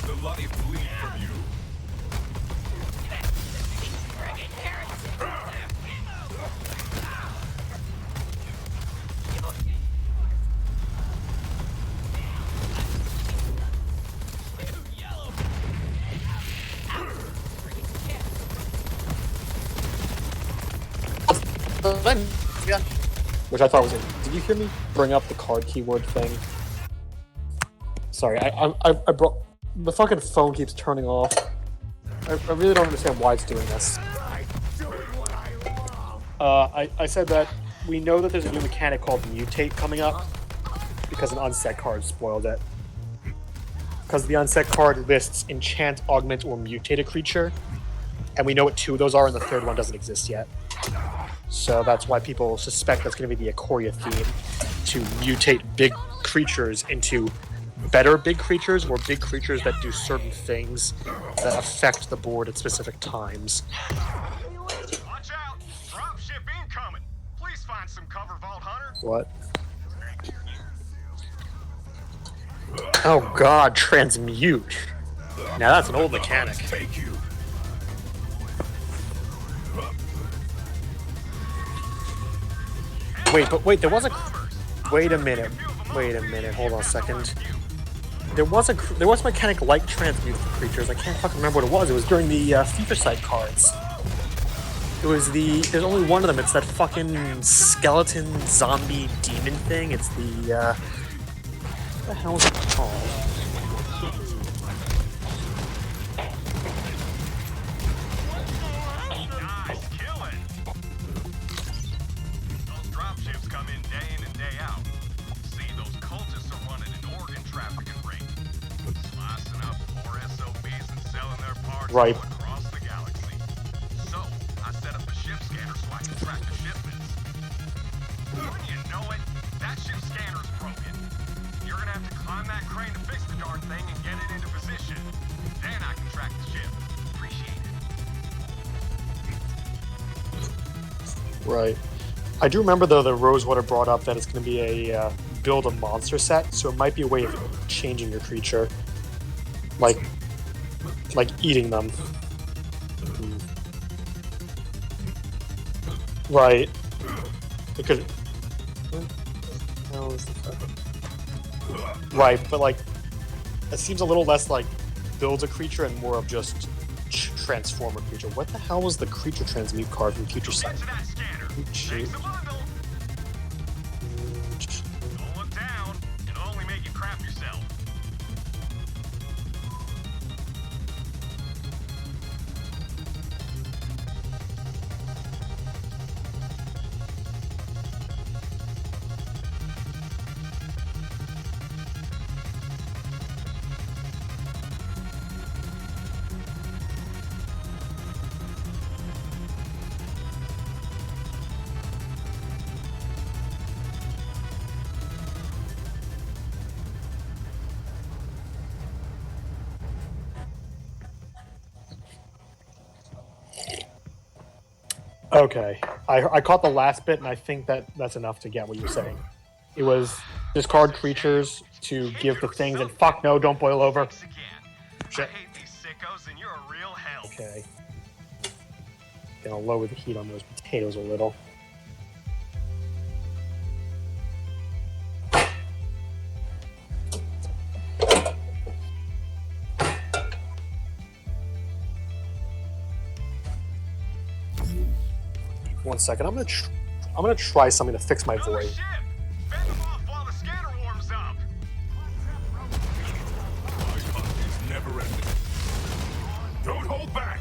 The life bleed from you. Which I thought was it. Did you hear me bring up the card keyword thing? Sorry, I brought the fucking phone keeps turning off. I really don't understand why it's doing this. I said that we know that there's a new mechanic called Mutate coming up because an unset card spoiled it. Because the unset card lists Enchant, Augment, or Mutate a creature, and we know what 2 of those are, and the third one doesn't exist yet. So that's why people suspect that's going to be the Ikoria theme, to mutate big creatures into better big creatures, or big creatures that do certain things that affect the board at specific times. Watch out! Dropship incoming! Please find some cover, Vault Hunter. What? Oh god, transmute. Now that's an old mechanic. Take you. Wait, there was a... Wait a minute, hold on a second. There was a mechanic like transmute for creatures. I can't fucking remember what it was. It was during the Fever Sight cards. It was there's only one of them. It's that fucking skeleton zombie demon thing. It's the, what the hell is it called? Nice killing! Those dropships come in and day out. See, those cultists are running an organ trafficking ring. Slicing up 4 SOBs and selling their parts Right. all across the galaxy. So, I set up a ship scanner so I can track the shipments. Wouldn't you know it? That ship scanner's broken. You're gonna have to climb that crane to fix the darn thing and get it into position. Then I can track the ship. Appreciate it. Right. I do remember though that Rosewater brought up that it's going to be a build a monster set, so it might be a way of changing your creature, like eating them. Right. Because. Right, but like, it seems a little less like builds a creature and more of just transform a creature. What the hell was the creature transmute card from Future Sight? Shoot. Don't look down. It'll only make you crap yourself. Okay, I caught the last bit, and I think that's enough to get what you're saying. It was discard creatures to give the things, and fuck no, don't boil over. Shit. I hate these sickos, and you're a real help. Okay. Gonna lower the heat on those potatoes a little. One second, I'm gonna try something to fix my void. Fend them off while the scanner warms up. My hunt is never ending. Don't hold back.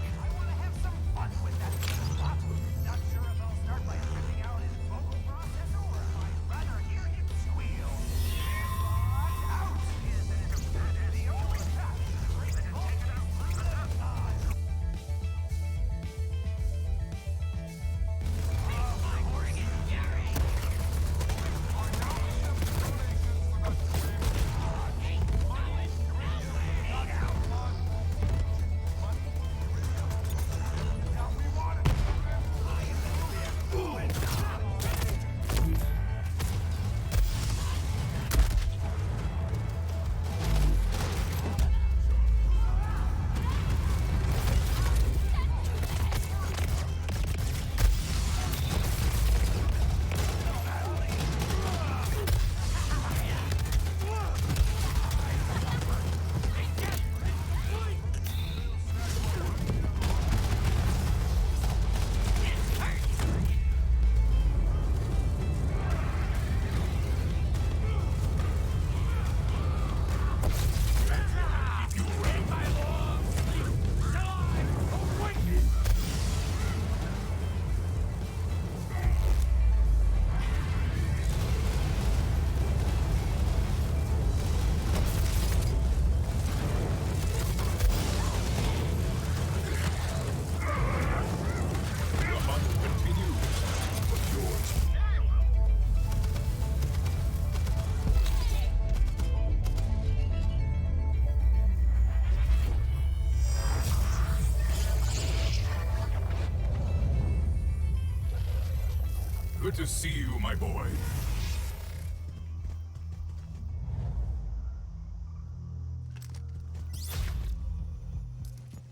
Good to see you, my boy.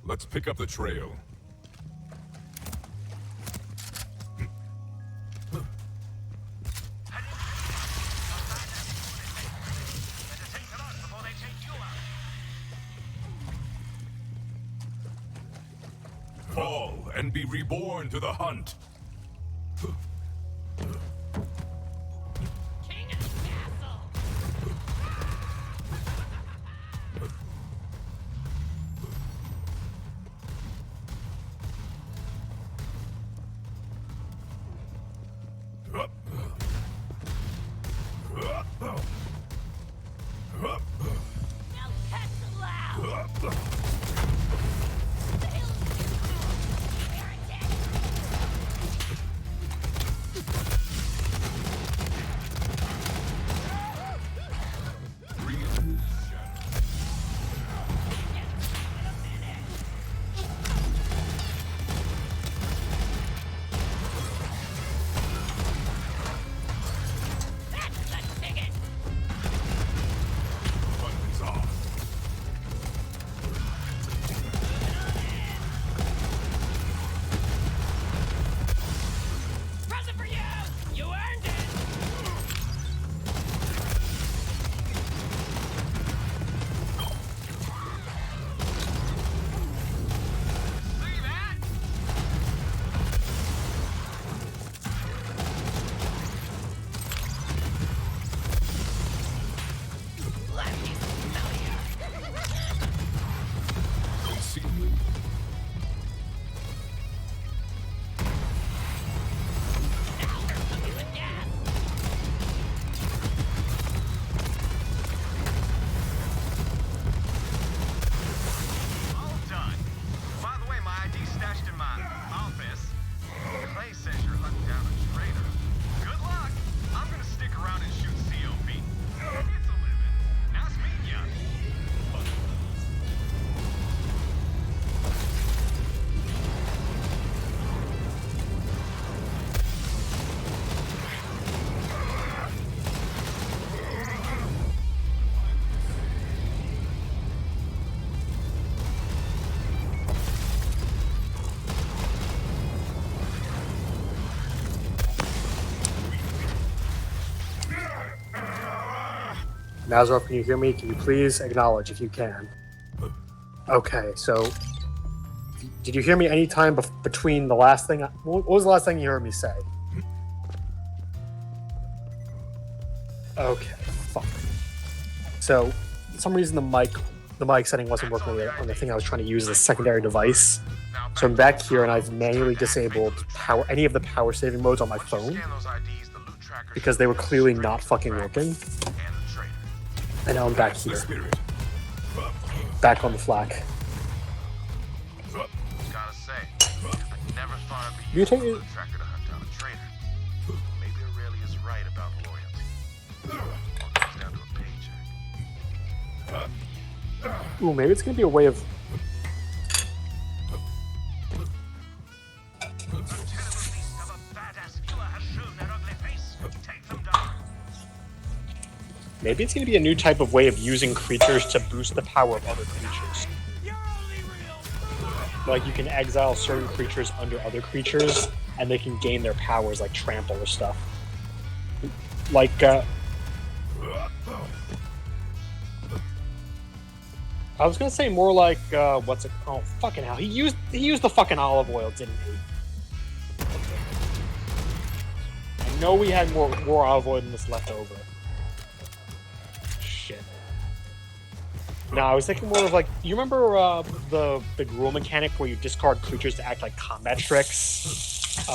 Let's pick up the trail. Fall and be reborn to the hunt. Nazarov, can you hear me? Can you please acknowledge if you can? Okay, so did you hear me any time between the last thing? What was the last thing you heard me say? Okay, fuck. So, for some reason the mic setting wasn't working on the thing I was trying to use as a secondary device. So I'm back here and I've manually disabled any of the power saving modes on my phone because they were clearly not fucking working. And now I'm back here. Back on the flak. Mutate. Ooh, maybe it's gonna be a way of. Maybe it's going to be a new type of way of using creatures to boost the power of other creatures. Like you can exile certain creatures under other creatures, and they can gain their powers, like trample or stuff. Like, I was gonna say more like, what's it? Oh, fucking hell! He used the fucking olive oil, didn't he? I know we had more olive oil than this left over. Shit. No, I was thinking more of like, you remember the gruel mechanic where you discard creatures to act like combat tricks?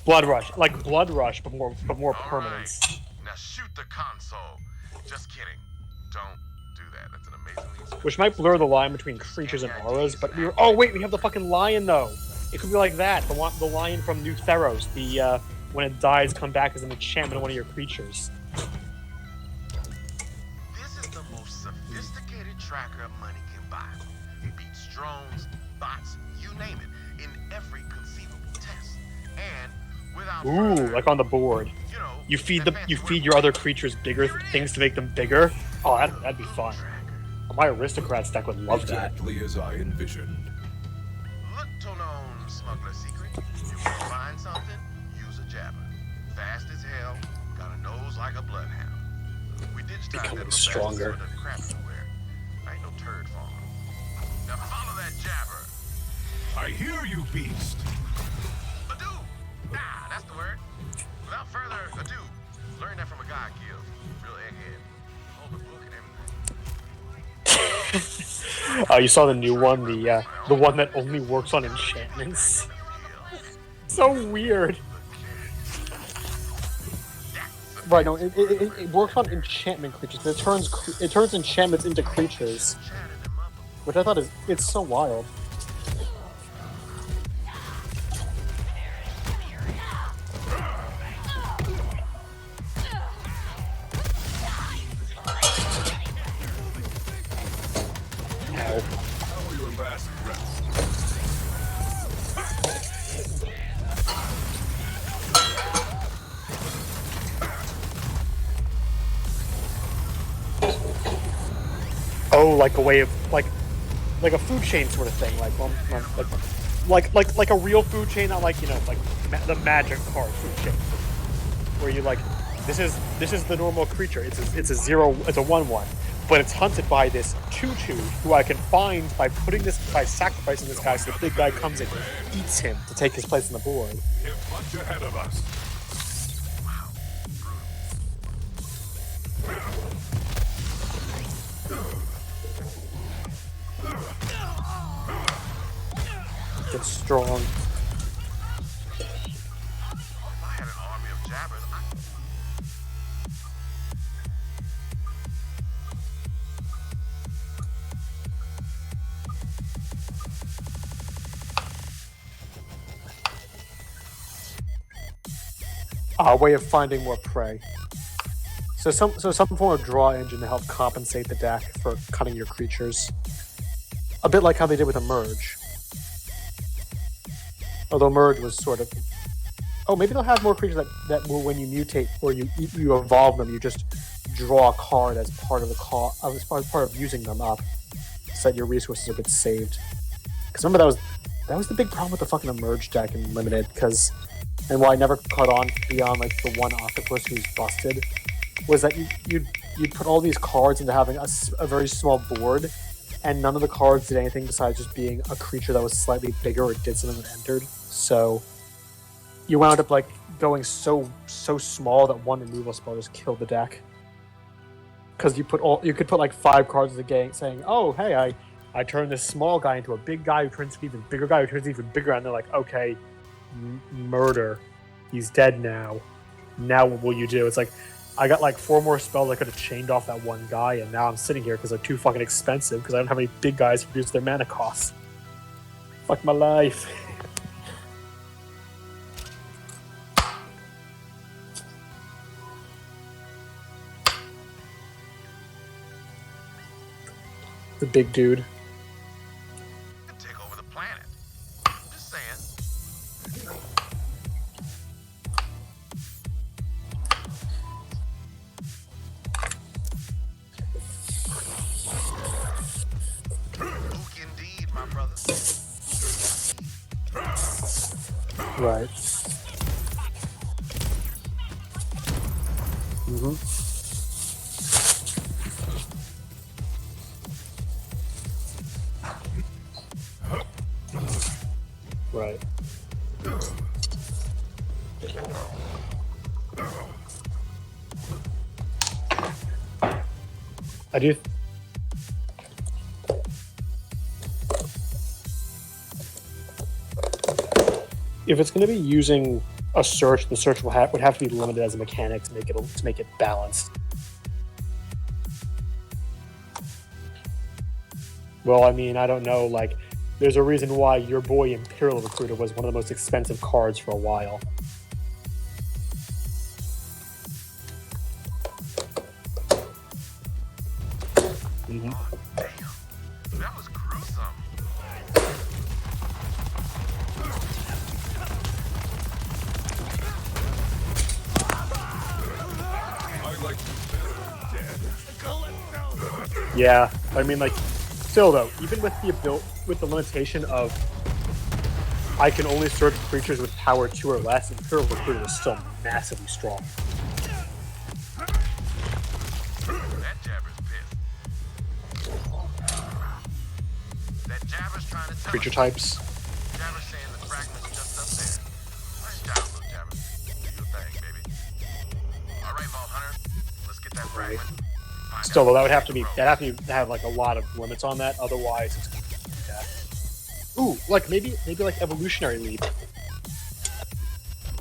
Blood Rush, like Blood Rush, but more permanence. Right. Now shoot the console. Just kidding. Don't do that. That's an amazingly. Which might blur the line between creatures and auras, but oh wait, we have the fucking lion though. It could be like that. The lion from New Theros. The when it dies, come back as an enchantment of one of your creatures. Tracker money can buy. Beats drones, bots, you name it, in every conceivable test. And without like on the board. You feed your other creatures bigger things to make them bigger. Oh, that'd be fun. My aristocrat deck would love that. Exactly as I envisioned. Little known smuggler secret. You want to find something? Use a jabber. Fast as hell, got a nose like a bloodhound. We digitized Becoming stronger. Ain't no turd falling. Now follow that jabber. I hear you, beast. Ado! Ah, that's the word. Without further ado, learn that from a guy I killed. Real egghead. Hold the book and everything. Oh, you saw the new one, the one that only works on enchantments. So weird. Right, no, it works on enchantment creatures. It turns enchantments into creatures, which I thought it's so wild. Oh, like a way of like a food chain sort of thing, like a real food chain, not like like the Magic card food chain, where you like this is the normal creature. It's a 1/1, but it's hunted by this 2/2 who I can find by sacrificing this guy, so the big guy comes in, eats him to take his place on the board. You're much ahead of us. It's strong. If I had an army of jabbers, A way of finding more prey. So some form of draw engine to help compensate the deck for cutting your creatures. A bit like how they did with a merge. Although merge was sort of... Oh, maybe they'll have more creatures that will, when you mutate or you evolve them, you just draw a card as part of using them up, so that your resources are a bit saved. Because remember that was the big problem with the fucking merge deck in Limited, and why I never caught on beyond like the one octopus who's busted, was that you'd put all these cards into having a very small board, and none of the cards did anything besides just being a creature that was slightly bigger or did something that entered. So you wound up like going so small that one removal spell just killed the deck. Because you could put like 5 cards in the game saying, "Oh, hey, I turned this small guy into a big guy who turns an even bigger guy who turns even bigger," and they're like, "Okay, murder. He's dead now. Now what will you do?" It's like I got like 4 more spells I could have chained off that one guy, and now I'm sitting here because they're too fucking expensive because I don't have any big guys to reduce their mana costs. Fuck my life. The big dude. Take over the planet. Just saying. Luke indeed, my brother. Right. Mm-hmm. Right. I do. If it's going to be using a search, the search would have to be limited as a mechanic to make it balanced. Well, I mean, I don't know. Like, there's a reason why your boy Imperial Recruiter was one of the most expensive cards for a while. Mm-hmm. Damn, that was gruesome. Yeah, I mean, like, still though, even with the limitation of I can only search creatures with power 2 or less, Imperial Recruiter is still massively strong. That jabber's pissed. That jabber's trying to tell Creature us. types. Jabber's saying the fragment's just up there. Nice job, little jabber. Do your thing, baby. All right, Vault Hunter. Let's get that fragment. Still, though, that'd have to have like a lot of limits on that. Otherwise, it's gonna be death. Ooh, like maybe like Evolutionary Leap,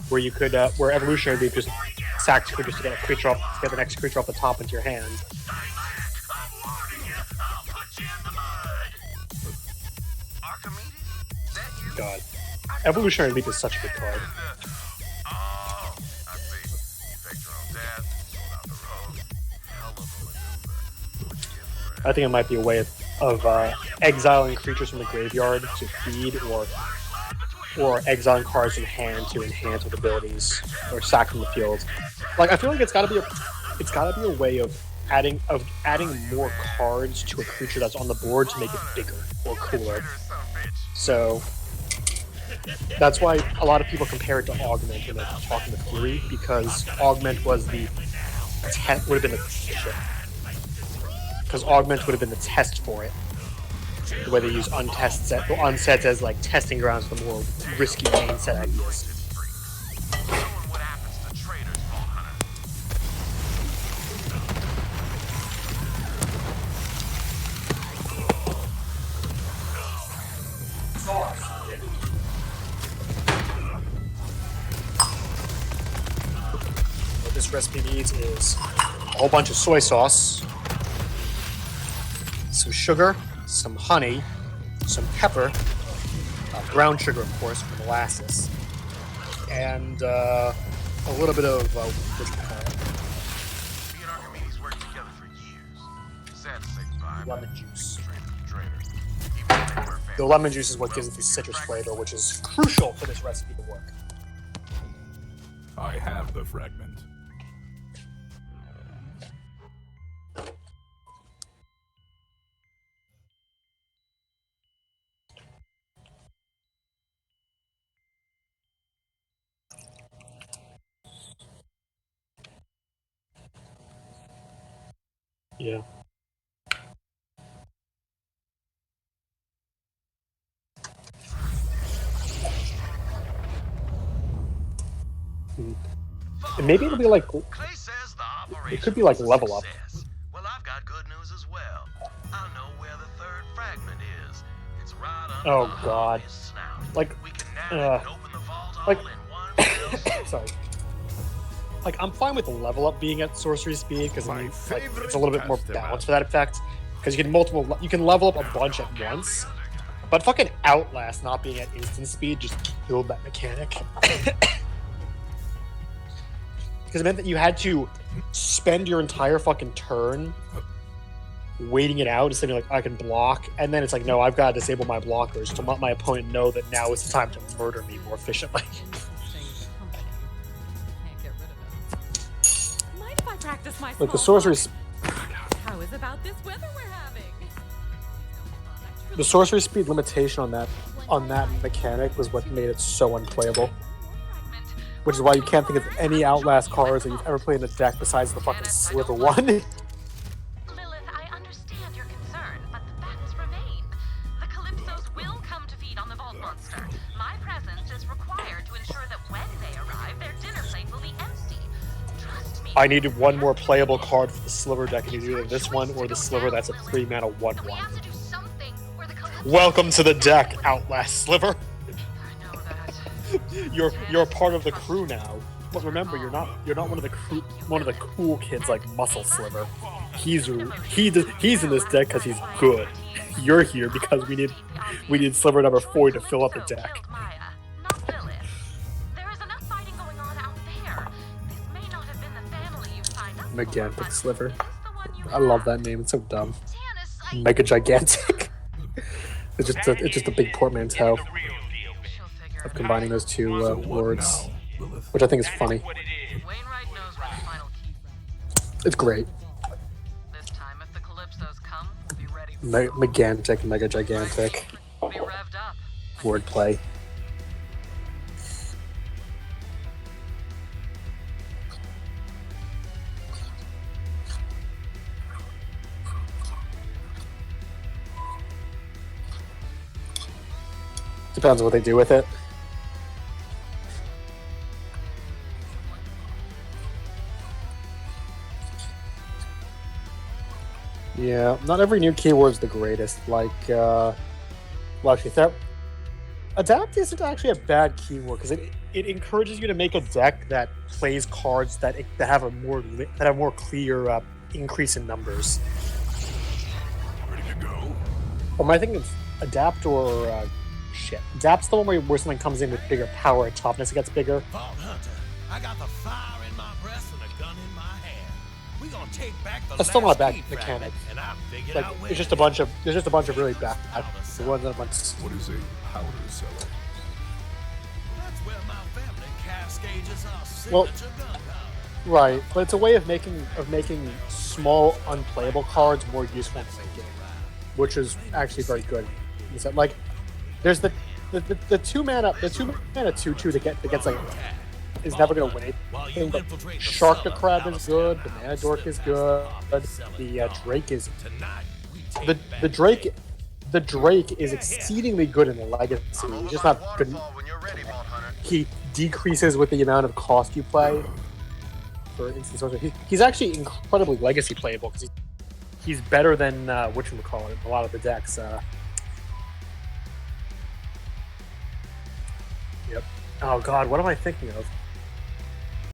where you could where Evolutionary Leap just sacks creatures to get a creature off, to get the next creature off the top into your hand. God, Evolutionary Leap is such a good card. I think it might be a way of exiling creatures from the graveyard to feed, or exiling cards from hand to enhance with abilities, or sack from the field. Like, I feel like it's got to be a way of adding more cards to a creature that's on the board to make it bigger or cooler. So that's why a lot of people compare it to Augment when they're talking to Fury, because Augment would have been because Augment would have been the test for it. The way they use unsets as like testing grounds for more risky main set ideas. What this recipe needs is a whole bunch of soy sauce, some sugar, some honey, some pepper, brown sugar, of course, for molasses, and a little bit of what do you call it? Me and Archimedes worked together for years. Sad to say goodbye. Lemon juice. Even they were The lemon juice is what gives it the citrus flavor, which is crucial for this recipe to work. I have the fragment. Yeah. And maybe it'll be like it could be like level up. Well, I've got good news as well. I know where the third fragment is. It's right under Oh the god. Harvey's snout. Like We can nab it and open the vault all like in one fell swoop. sorry. Like I'm fine with the level up being at sorcery speed because I mean like, it's a little bit more balanced for that effect. Because you can level up a bunch at once. But fucking Outlast not being at instant speed just killed that mechanic. Because it meant that you had to spend your entire fucking turn waiting it out instead of like I can block, and then it's like no, I've got to disable my blockers to let my opponent know that now is the time to murder me more efficiently. Mind if I practice my Like the small sorcery, talk? How is about this weather we're having? the sorcery speed limitation on that mechanic was what made it so unplayable. Which is why you can't think of any Outlast cards that you've ever played in a deck besides the fucking Sliver one. Lilith, I understand your concern, but the facts remain. The Calypsos will come to feed on the Vault Monster. My presence is required to ensure that when they arrive, their dinner plate will be empty. Trust me. I needed one more playable card for the Sliver deck, and it's either this one or the Sliver that's a 3-mana 1/1. We have to do something, or the Calypsos... Welcome to the deck, Outlast Sliver. You're a part of the crew now. But remember, you're not one of the cool kids like Muscle Sliver. He's in this deck because he's good. You're here because we need Sliver number 40 to fill up the deck. Megantic Sliver. I love that name. It's so dumb. Mega Gigantic. It's just a big portmanteau of combining those two words, which I think is funny. It's great. Megantic, Mega Gigantic. Wordplay. Depends on what they do with it. Yeah, not every new keyword's the greatest. Like, well, actually, Adapt isn't actually a bad keyword because it encourages you to make a deck that plays cards that have a more clear increase in numbers. Ready to go? Well, I think it's Adapt or shit. Adapt's the one where something comes in with bigger power and toughness. It gets bigger. Vault Hunter, I got the fire in my breast and a gun in my hand. We gonna take back the That's still not a bad last key mechanic. fragment, and I figured Like, out where there's just a bunch of really bad. What is a powder cellar? That's where my family cascades our Well, signature gunpowder. right, but it's a way of making small unplayable cards more useful in the game, which is actually very good. Is that like there's the 2-mana 2/2 that gets like is never gonna win anything, but Shark the Crab is good, the Mana Dork is good, the Drake is the Drake is exceedingly good in the Legacy. He's just not good. He decreases with the amount of cost you play. For instance, he's actually incredibly Legacy playable because he's better than whatchamacallit, a lot of the decks. Yep. Oh god, what am I thinking of?